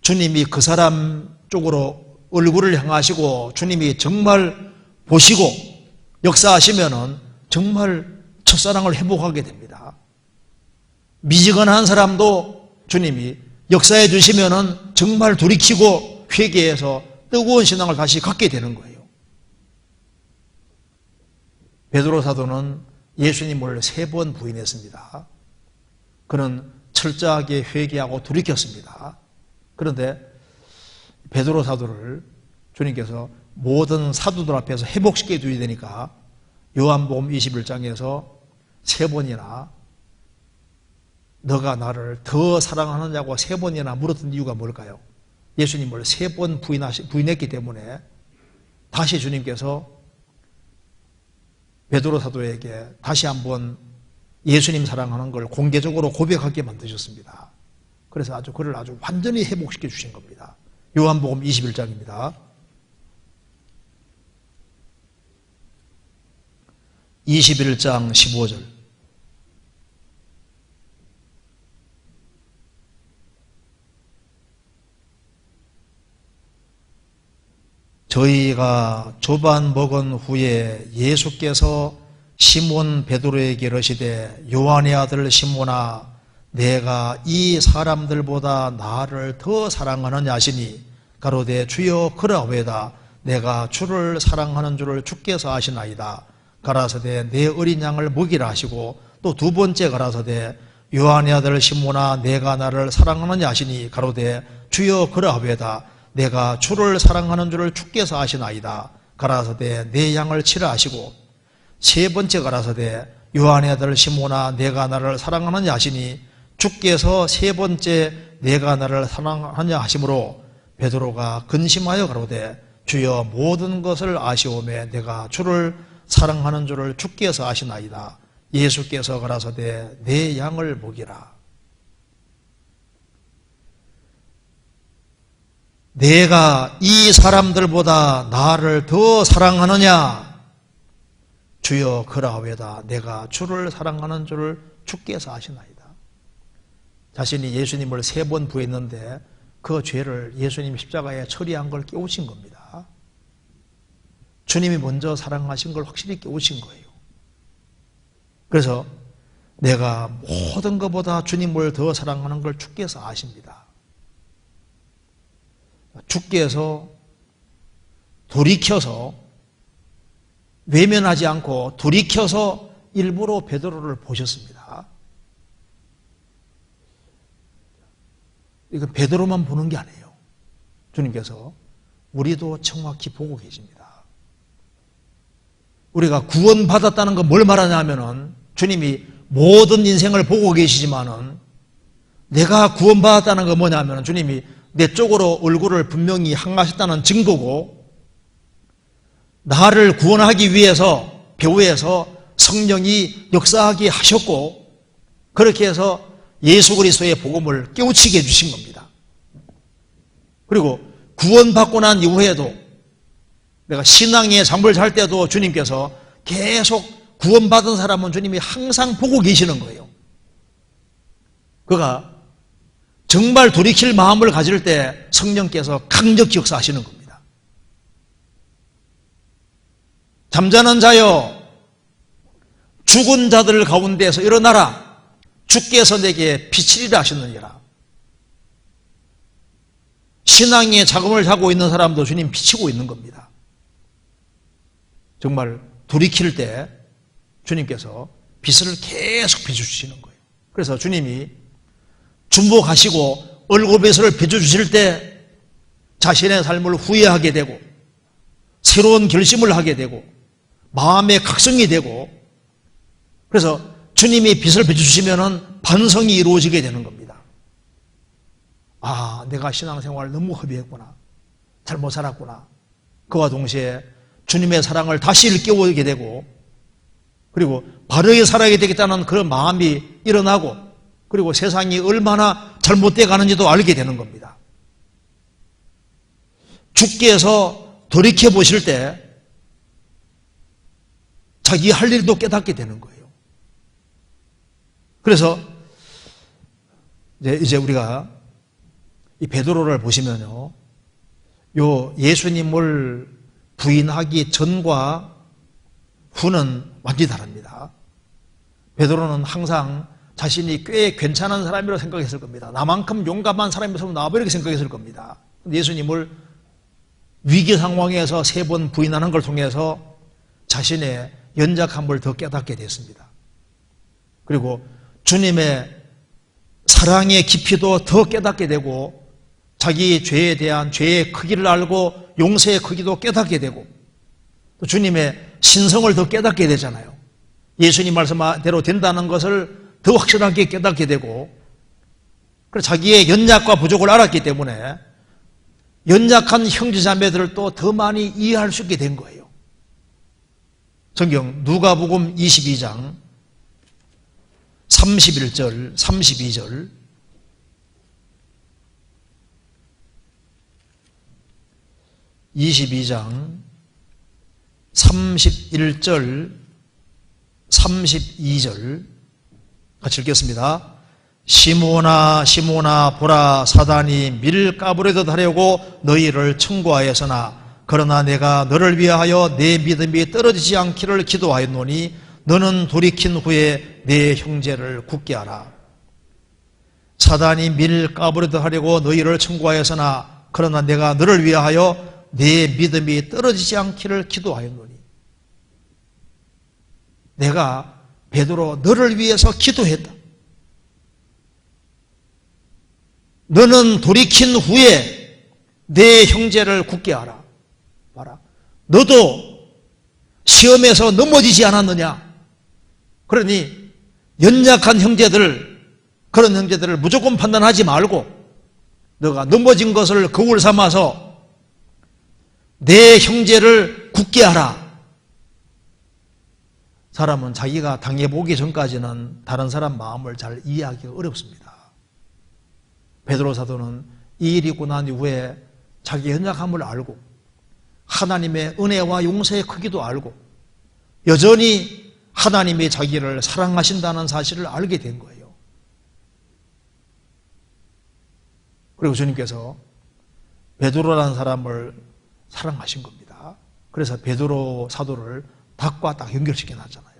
주님이 그 사람 쪽으로 얼굴을 향하시고 주님이 정말 보시고 역사하시면은 정말 첫사랑을 회복하게 됩니다. 미지근한 사람도 주님이 역사해 주시면은 정말 돌이키고 회개해서 뜨거운 신앙을 다시 갖게 되는 거예요. 베드로 사도는 예수님을 3번 부인했습니다. 그는 철저하게 회개하고 돌이켰습니다. 그런데 베드로 사도를 주님께서 모든 사도들 앞에서 회복시켜 줘야 되니까 요한복음 21장에서 3번이나 너가 나를 더 사랑하느냐고 3번이나 물었던 이유가 뭘까요? 예수님을 3번 부인했기 때문에 다시 주님께서 베드로 사도에게 다시 한번 예수님 사랑하는 걸 공개적으로 고백하게 만드셨습니다. 그래서 그를 아주 완전히 회복시켜 주신 겁니다. 요한복음 21장입니다. 21장 15절. 저희가 조반 먹은 후에 예수께서 시몬 베드로에게 이르시되 요한의 아들 시몬아 내가 이 사람들보다 나를 더 사랑하느냐 하시니 가로되 주여 그러하오이다. 내가 주를 사랑하는 줄을 주께서 아시나이다. 가라사대 내 어린 양을 먹이라 하시고, 또 두 번째 가라사대 요한의 아들 시몬아 내가 나를 사랑하느냐 하시니 가로되 주여 그러하외다. 내가 주를 사랑하는 줄을 주께서 아시나이다. 가라사대 내 양을 치라 하시고, 세 번째 가라사대 요한의 아들 시몬아 내가 나를 사랑하느냐 하시니 주께서 세 번째 내가 나를 사랑하느냐 하심으로 베드로가 근심하여 가로되 주여 모든 것을 아시오매 내가 주를 사랑하는 줄을 주께서 아시나이다. 예수께서 가라사대 내 양을 먹이라. 내가 이 사람들보다 나를 더 사랑하느냐? 주여 그라하외다. 내가 주를 사랑하는 줄을 주께서 아시나이다. 자신이 예수님을 3번 부했는데 그 죄를 예수님 십자가에 처리한 걸 깨우친 겁니다. 주님이 먼저 사랑하신 걸 확실히 깨우친 거예요. 그래서 내가 모든 것보다 주님을 더 사랑하는 걸 주께서 아십니다. 주께서 돌이켜서 외면하지 않고 돌이켜서 일부러 베드로를 보셨습니다. 이건 베드로만 보는 게 아니에요. 주님께서 우리도 정확히 보고 계십니다. 우리가 구원받았다는 건 뭘 말하냐면은 주님이 모든 인생을 보고 계시지만은 내가 구원받았다는 건 뭐냐면은 주님이 내 쪽으로 얼굴을 분명히 향하셨다는 증거고, 나를 구원하기 위해서 배후에서 성령이 역사하게 하셨고, 그렇게 해서 예수 그리스도의 복음을 깨우치게 해주신 겁니다. 그리고 구원받고 난 이후에도 내가 신앙의 잠을 잘 때도 주님께서 계속 구원받은 사람은 주님이 항상 보고 계시는 거예요. 그가 정말 돌이킬 마음을 가질 때 성령께서 강력히 역사하시는 겁니다. 잠자는 자여 죽은 자들 가운데서 일어나라. 주께서 내게 빛이리라 하셨느니라. 신앙의 자금을 하고 있는 사람도 주님 비치고 있는 겁니다. 정말 돌이킬 때 주님께서 빛을 계속 비춰주시는 거예요. 그래서 주님이 중복하시고 얼굴빛을 비춰주실 때 자신의 삶을 후회하게 되고 새로운 결심을 하게 되고 마음의 각성이 되고, 그래서 주님이 빛을 비춰주시면 반성이 이루어지게 되는 겁니다. 아, 내가 신앙생활을 너무 허비했구나, 잘못 살았구나. 그와 동시에 주님의 사랑을 다시 일깨우게 되고, 그리고 바르게 살아야 되겠다는 그런 마음이 일어나고, 그리고 세상이 얼마나 잘못되어 가는지도 알게 되는 겁니다. 주께서 돌이켜 보실 때 자기 할 일도 깨닫게 되는 거예요. 그래서 이제 우리가 이 베드로를 보시면요, 요 예수님을 부인하기 전과 후는 완전히 다릅니다. 베드로는 항상 자신이 꽤 괜찮은 사람이라고 생각했을 겁니다. 나만큼 용감한 사람이었으면 나와봐 이렇게 생각했을 겁니다. 예수님을 위기 상황에서 3번 부인하는 걸 통해서 자신의 연약함을 더 깨닫게 됐습니다. 그리고 주님의 사랑의 깊이도 더 깨닫게 되고, 자기 죄에 대한 죄의 크기를 알고 용서의 크기도 깨닫게 되고, 또 주님의 신성을 더 깨닫게 되잖아요. 예수님 말씀대로 된다는 것을 더 확실하게 깨닫게 되고, 그래서 자기의 연약과 부족을 알았기 때문에 연약한 형제자매들을 또 더 많이 이해할 수 있게 된 거예요. 성경 누가복음 22장 31절 32절, (22장) 31절 32절 같이 읽겠습니다. 시몬아 시몬아 보라, 사단이 밀 까부려듯 하려고 너희를 청구하였으나 그러나 내가 너를 위하여 내 믿음이 떨어지지 않기를 기도하였노니 너는 돌이킨 후에 내 형제를 굳게 하라. 사단이 밀 까부려듯 하려고 너희를 청구하였으나 그러나 내가 너를 위하여 내 믿음이 떨어지지 않기를 기도하였노니. 내가 베드로 너를 위해서 기도했다. 너는 돌이킨 후에 내 형제를 굳게 하라. 봐라. 너도 시험에서 넘어지지 않았느냐? 그러니 연약한 형제들, 그런 형제들을 무조건 판단하지 말고 너가 넘어진 것을 거울 삼아서 내 형제를 굳게 하라. 사람은 자기가 당해보기 전까지는 다른 사람 마음을 잘 이해하기가 어렵습니다. 베드로 사도는 이 일이 있고 난 이후에 자기 연약함을 알고 하나님의 은혜와 용서의 크기도 알고 여전히 하나님이 자기를 사랑하신다는 사실을 알게 된 거예요. 그리고 주님께서 베드로라는 사람을 사랑하신 겁니다. 그래서 베드로 사도를 닭과 딱 연결시켜 놨잖아요.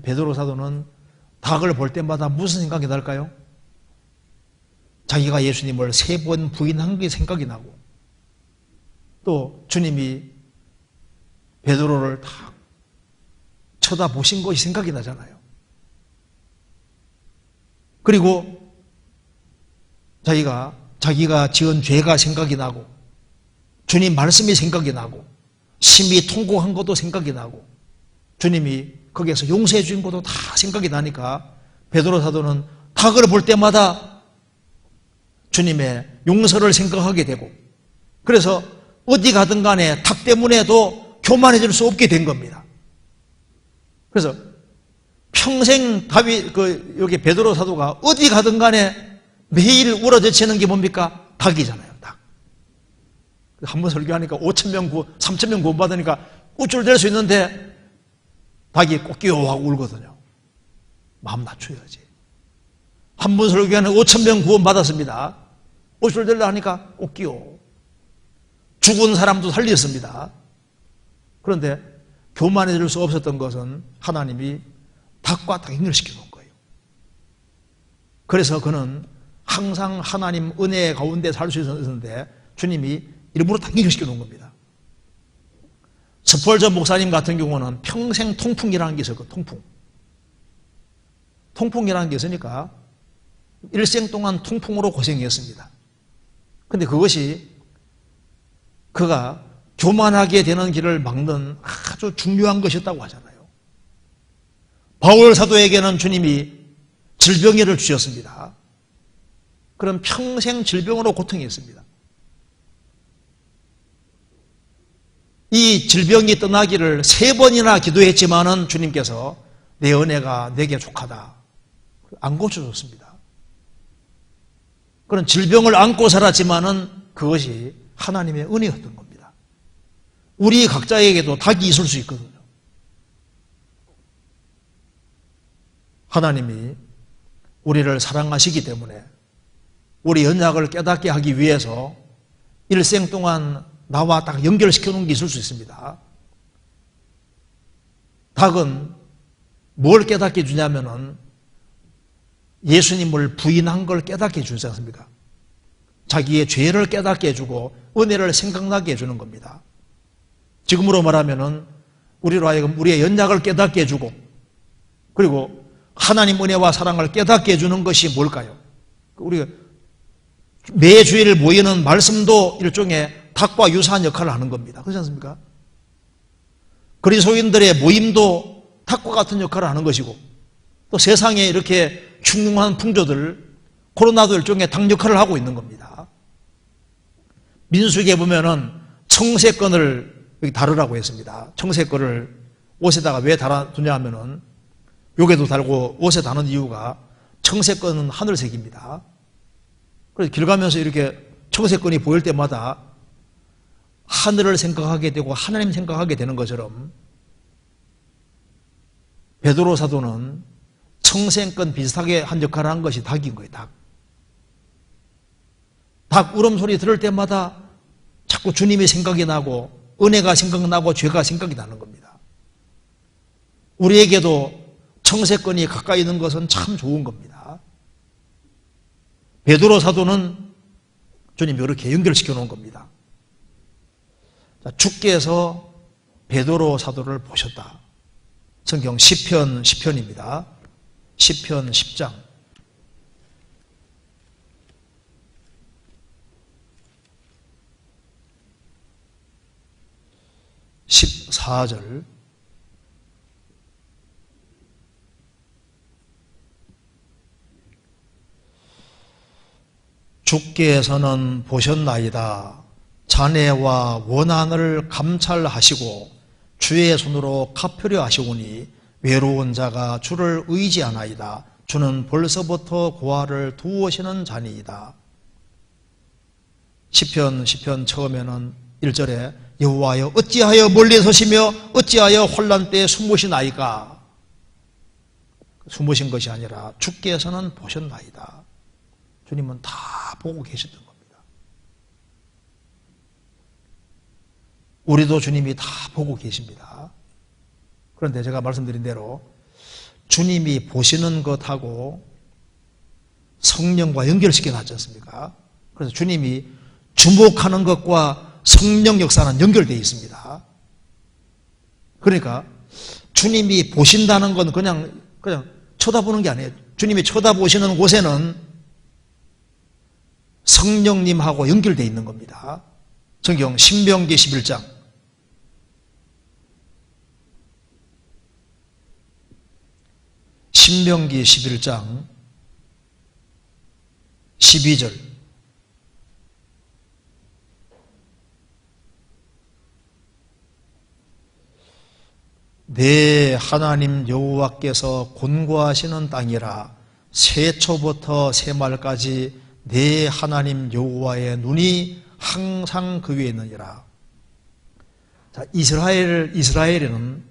베드로 사도는 닭을 볼 때마다 무슨 생각이 날까요? 자기가 예수님을 3번 부인한 게 생각이 나고 또 주님이 베드로를 딱 쳐다보신 것이 생각이 나잖아요. 그리고 자기가 지은 죄가 생각이 나고 주님 말씀이 생각이 나고 심히 통곡한 것도 생각이 나고 주님이 거기에서 용서해 주신 것도 다 생각이 나니까 베드로 사도는 닭을 볼 때마다 주님의 용서를 생각하게 되고 그래서 어디 가든 간에 닭 때문에도 교만해질 수 없게 된 겁니다. 그래서 평생 여기 베드로 사도가 어디 가든 간에 매일 울어젖히는 게 뭡니까? 닭이잖아요, 닭. 한번 설교하니까 5,000명 3,000명 구원받으니까 우쭐댈 수 있는데 닭이 꼭 끼워하고 울거든요. 마음 낮춰야지. 한 번 설교하는 5,000명 구원받았습니다. 우쭐댈려 하니까 꼭 끼워. 죽은 사람도 살렸습니다. 그런데 교만해질 수 없었던 것은 하나님이 닭과 딱 연결시켜 놓은 거예요. 그래서 그는 항상 하나님 은혜 가운데 살 수 있었는데 주님이 일부러 딱 연결시켜 놓은 겁니다. 스펄전 목사님 같은 경우는 평생 통풍이라는 게 있었거든요. 통풍이라는 게 있으니까 일생 동안 통풍으로 고생했습니다. 근데 그것이 그가 교만하게 되는 길을 막는 아주 중요한 것이었다고 하잖아요. 바울 사도에게는 주님이 질병이를 주셨습니다. 그럼 평생 질병으로 고통했습니다. 이 질병이 떠나기를 3번이나 기도했지만은 주님께서 내 은혜가 내게 족하다. 안 고쳐줬습니다. 그런 질병을 안고 살았지만은 그것이 하나님의 은혜였던 겁니다. 우리 각자에게도 닭이 있을 수 있거든요. 하나님이 우리를 사랑하시기 때문에 우리 연약을 깨닫게 하기 위해서 일생 동안 나와 딱 연결시켜 놓은 게 있을 수 있습니다. 닭은 뭘 깨닫게 주냐면은 예수님을 부인한 걸 깨닫게 주지 않습니까? 자기의 죄를 깨닫게 해주고 은혜를 생각나게 해주는 겁니다. 지금으로 말하면은 우리로 하여금 우리의 연약을 깨닫게 해주고 그리고 하나님 은혜와 사랑을 깨닫게 해주는 것이 뭘까요? 우리가 매주일 모이는 말씀도 일종의 닭과 유사한 역할을 하는 겁니다. 그렇지 않습니까? 그리스도인들의 모임도 닭과 같은 역할을 하는 것이고 또 세상에 이렇게 흉흉한 풍조들 코로나도 일종의 닭 역할을 하고 있는 겁니다. 민수기에 보면은 청새권을 여기 다루라고 했습니다. 청새권을 옷에다가 왜 달아두냐 하면은 여기도 달고 옷에 다는 이유가 청새권은 하늘색입니다. 그래서 길 가면서 이렇게 청새권이 보일 때마다 하늘을 생각하게 되고 하나님 생각하게 되는 것처럼 베드로 사도는 청새권 비슷하게 한 역할을 한 것이 닭인 거예요. 닭 울음소리 들을 때마다 자꾸 주님이 생각이 나고 은혜가 생각나고 죄가 생각이 나는 겁니다. 우리에게도 청새권이 가까이 있는 것은 참 좋은 겁니다. 베드로 사도는 주님이 이렇게 연결시켜 놓은 겁니다. 자, 주께서 베드로 사도를 보셨다. 성경 시편입니다. 시편 10장 14절 주께서는 보셨나이다. 잔해와 원한을 감찰하시고 주의 손으로 갚으려 하시오니 외로운 자가 주를 의지하나이다. 주는 벌써부터 고아를 두으시는 자니이다. 시편 처음에는 1절에 여호와여 어찌하여 멀리 서시며 어찌하여 혼란 때에 숨으시나이까. 숨으신 것이 아니라 주께서는 보셨나이다. 주님은 다 보고 계셨던 겁니다. 우리도 주님이 다 보고 계십니다. 그런데 제가 말씀드린 대로 주님이 보시는 것하고 성령과 연결시켜 놨지 않습니까? 그래서 주님이 주목하는 것과 성령 역사는 연결되어 있습니다. 그러니까 주님이 보신다는 건 그냥 쳐다보는 게 아니에요. 주님이 쳐다보시는 곳에는 성령님하고 연결되어 있는 겁니다. 성경 신명기 11장 신명기 11장 12절 내 하나님 여호와께서 권고하시는 땅이라 세초부터 세말까지 내 하나님 여호와의 눈이 항상 그 위에 있느니라. 자, 이스라엘에는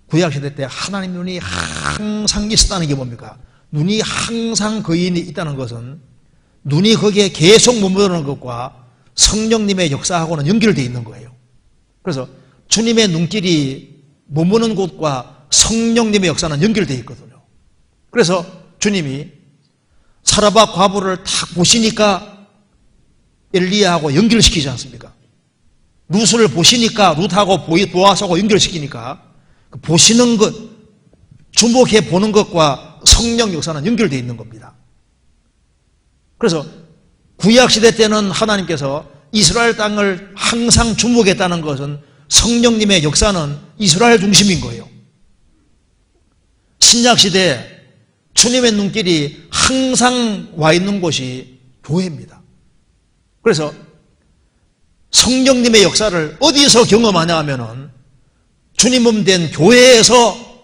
구약시대 때 하나님 눈이 항상 있었다는 게 뭡니까? 눈이 항상 그 위에 있다는 것은 눈이 거기에 계속 머무르는 것과 성령님의 역사하고는 연결되어 있는 거예요. 그래서 주님의 눈길이 머무는 곳과 성령님의 역사는 연결되어 있거든요. 그래서 주님이 사라밧 과부를 딱 보시니까 엘리야하고 연결시키지 않습니까? 룻을 보시니까 룻하고 보아스하고 연결시키니까 보시는 것, 주목해 보는 것과 성령 역사는 연결되어 있는 겁니다. 그래서 구약시대 때는 하나님께서 이스라엘 땅을 항상 주목했다는 것은 성령님의 역사는 이스라엘 중심인 거예요. 신약시대에 주님의 눈길이 항상 와 있는 곳이 교회입니다. 그래서 성령님의 역사를 어디서 경험하냐 하면은 주님 몸 된 교회에서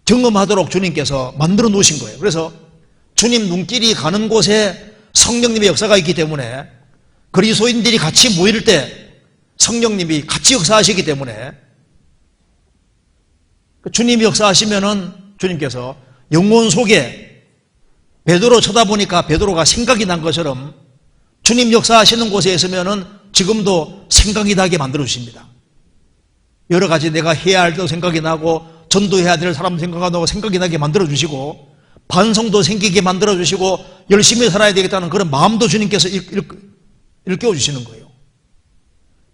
경험하도록 주님께서 만들어 놓으신 거예요. 그래서 주님 눈길이 가는 곳에 성령님의 역사가 있기 때문에 그리스도인들이 같이 모일 때 성령님이 같이 역사하시기 때문에 주님이 역사하시면은 주님께서 영혼 속에 베드로 쳐다보니까 베드로가 생각이 난 것처럼 주님 역사하시는 곳에 있으면은 지금도 생각이 나게 만들어 주십니다. 여러 가지 내가 해야 할 때 생각이 나고 전도해야 될 사람 생각이 나게 만들어 주시고 반성도 생기게 만들어 주시고 열심히 살아야 되겠다는 그런 마음도 주님께서 일깨워 주시는 거예요.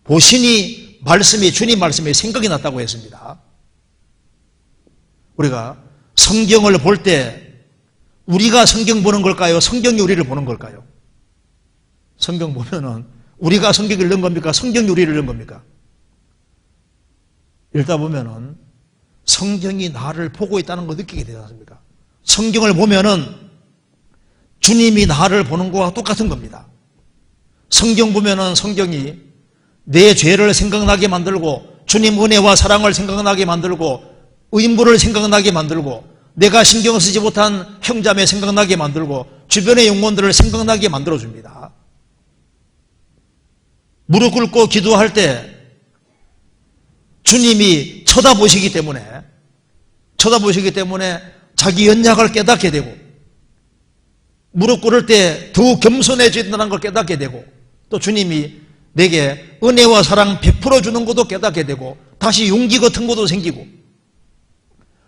보시니 말씀이 주님 말씀이 생각이 났다고 했습니다. 우리가 성경을 볼 때 우리가 성경 보는 걸까요? 성경이 우리를 보는 걸까요? 성경 보면은 우리가 성경을 읽는 겁니까? 성경이 우리를 읽는 겁니까? 읽다 보면은 성경이 나를 보고 있다는 거 느끼게 되지 않습니까? 성경을 보면은 주님이 나를 보는 것과 똑같은 겁니다. 성경 보면은 성경이 내 죄를 생각나게 만들고 주님 은혜와 사랑을 생각나게 만들고 의인부를 생각나게 만들고 내가 신경 쓰지 못한 형제자매 생각나게 만들고 주변의 영혼들을 생각나게 만들어줍니다. 무릎 꿇고 기도할 때 주님이 쳐다보시기 때문에 자기 연약을 깨닫게 되고 무릎 꿇을 때 더욱 겸손해진다는 걸 깨닫게 되고 또 주님이 내게 은혜와 사랑 베풀어 주는 것도 깨닫게 되고 다시 용기 같은 것도 생기고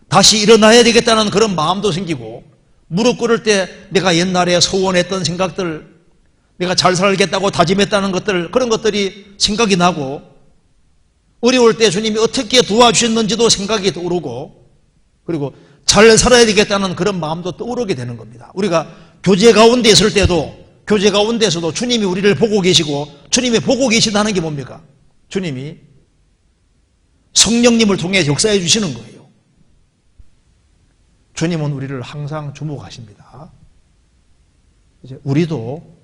다시 일어나야 되겠다는 그런 마음도 생기고 무릎 꿇을 때 내가 옛날에 소원했던 생각들 내가 잘 살겠다고 다짐했다는 것들 그런 것들이 생각이 나고 어려울 때 주님이 어떻게 도와주셨는지도 생각이 떠오르고, 그리고 잘 살아야 되겠다는 그런 마음도 떠오르게 되는 겁니다. 우리가 교제 가운데 있을 때도, 교제 가운데서도 주님이 우리를 보고 계시고, 주님이 보고 계신다는 게 뭡니까? 주님이 성령님을 통해 역사해 주시는 거예요. 주님은 우리를 항상 주목하십니다. 이제 우리도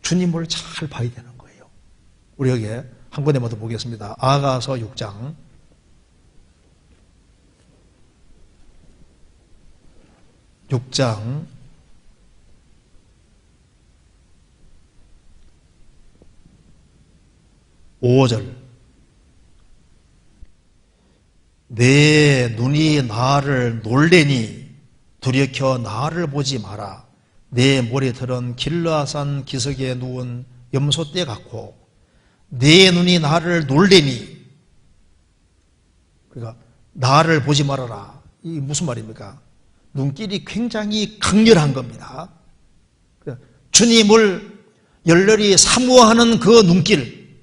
주님을 잘 봐야 되는 거예요. 우리 여기 한 군데마다 보겠습니다. 아가서 6장 5절. 내 눈이 나를 놀래니 돌이켜 나를 보지 마라. 내 머리털은 길라산 기슭에 누운 염소떼 같고 내 눈이 나를 놀래니, 그러니까 나를 보지 말아라. 이게 무슨 말입니까? 눈길이 굉장히 강렬한 겁니다. 주님을 열렬히 사모하는 그 눈길,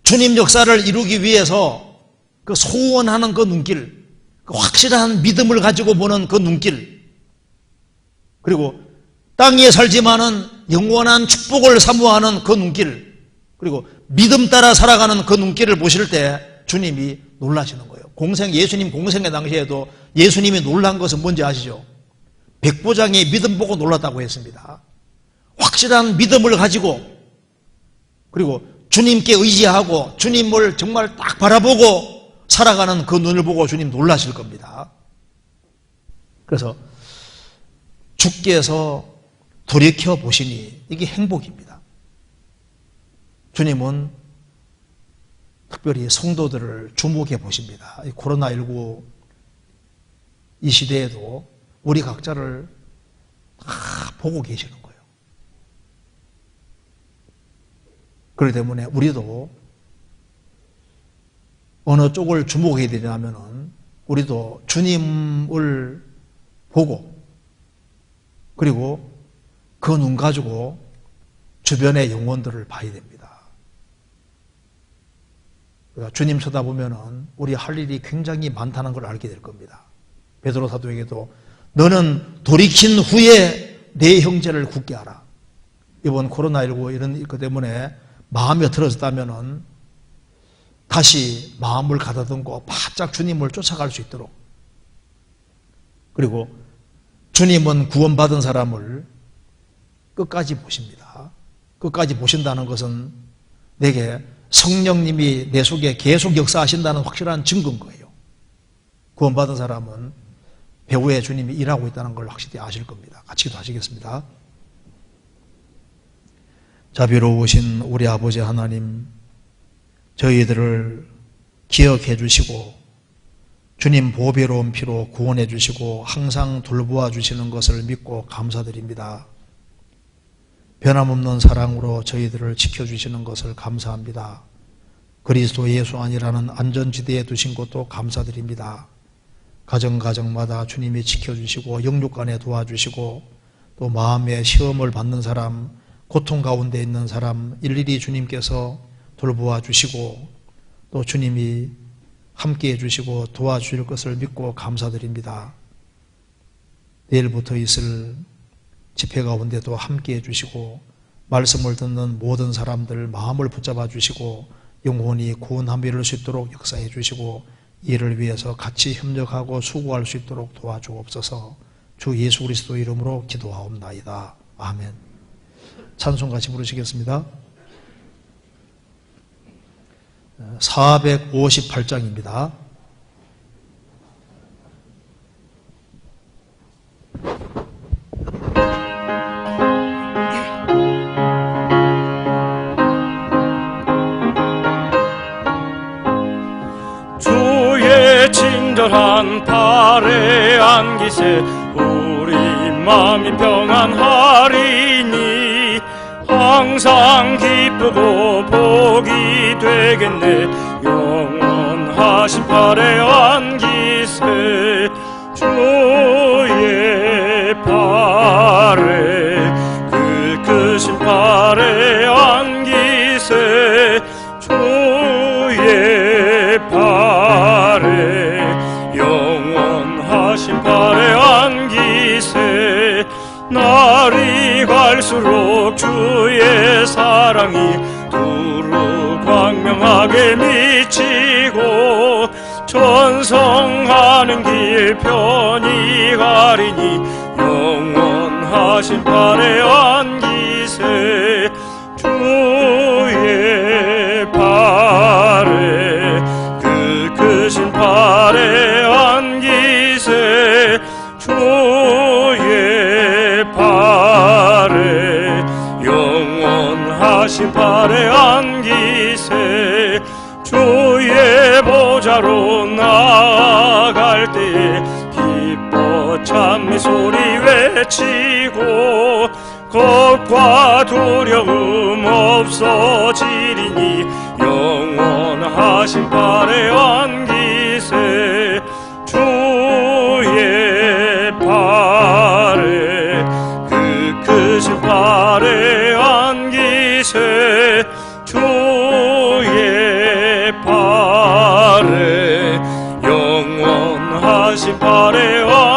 주님 역사를 이루기 위해서 그 소원하는 그 눈길, 그 확실한 믿음을 가지고 보는 그 눈길, 그리고 땅에 살지만은 영원한 축복을 사모하는 그 눈길, 그리고 믿음 따라 살아가는 그 눈길을 보실 때 주님이 놀라시는 거예요. 예수님 공생의 당시에도 예수님이 놀란 것은 뭔지 아시죠? 백부장이 믿음 보고 놀랐다고 했습니다. 확실한 믿음을 가지고, 그리고 주님께 의지하고 주님을 정말 딱 바라보고 살아가는 그 눈을 보고 주님 놀라실 겁니다. 그래서 주께서 돌이켜 보시니 이게 행복입니다. 주님은 특별히 성도들을 주목해 보십니다. 코로나19 이 시대에도 우리 각자를 다 보고 계시는 거예요. 그렇기 때문에 우리도 어느 쪽을 주목해야 되냐면은 우리도 주님을 보고, 그리고 그 눈 가지고 주변의 영혼들을 봐야 됩니다. 그러니까 주님 쳐다보면은 우리 할 일이 굉장히 많다는 걸 알게 될 겁니다. 베드로 사도에게도 너는 돌이킨 후에 내 형제를 굳게 하라. 이번 코로나19 이런 것 때문에 마음이 틀어졌다면은 다시 마음을 가다듬고 바짝 주님을 쫓아갈 수 있도록, 그리고 주님은 구원받은 사람을 끝까지 보십니다. 끝까지 보신다는 것은 내게 성령님이 내 속에 계속 역사하신다는 확실한 증거인 거예요. 구원받은 사람은 배후에 주님이 일하고 있다는 걸 확실히 아실 겁니다. 같이 기도하시겠습니다. 자비로우신 우리 아버지 하나님, 저희들을 기억해 주시고 주님 보배로운 피로 구원해 주시고 항상 돌보아 주시는 것을 믿고 감사드립니다. 변함없는 사랑으로 저희들을 지켜주시는 것을 감사합니다. 그리스도 예수 안이라는 안전지대에 두신 것도 감사드립니다. 가정가정마다 주님이 지켜주시고 영육간에 도와주시고 또 마음의 시험을 받는 사람, 고통 가운데 있는 사람 일일이 주님께서 돌보아 주시고 또 주님이 함께해 주시고 도와주실 것을 믿고 감사드립니다. 내일부터 있을 집회 가운데도 함께해 주시고 말씀을 듣는 모든 사람들 마음을 붙잡아 주시고 영혼이 구원함에 이를 수 있도록 역사해 주시고 이를 위해서 같이 협력하고 수고할 수 있도록 도와주옵소서. 주 예수 그리스도 이름으로 기도하옵나이다. 아멘. 찬송 같이 부르시겠습니다. 458장입니다. 주의 친절한 팔에 안기세 우리 마음이 평안하리니 항상 기쁘고 복이 되겠네. 영원하신 팔에 안기세 주의 팔에 그 크신 팔에 안기세 날이 갈수록 주의 사랑이 두루 광명하게 미치고 전성하는 길 편히 가리니 영원하신 발에 안기세 주의 발에 그 크신 발에 안기세 주의 발에 영원하신 발에 안기세 주의 보좌로 나아갈 때에 기뻐 찬미 소리 외치고 겁과 두려움 없어지리니 영원하신 발에 안기세 주의 발에 그 크신 발에 안기세 주의 발에 영원하신 발에 안기세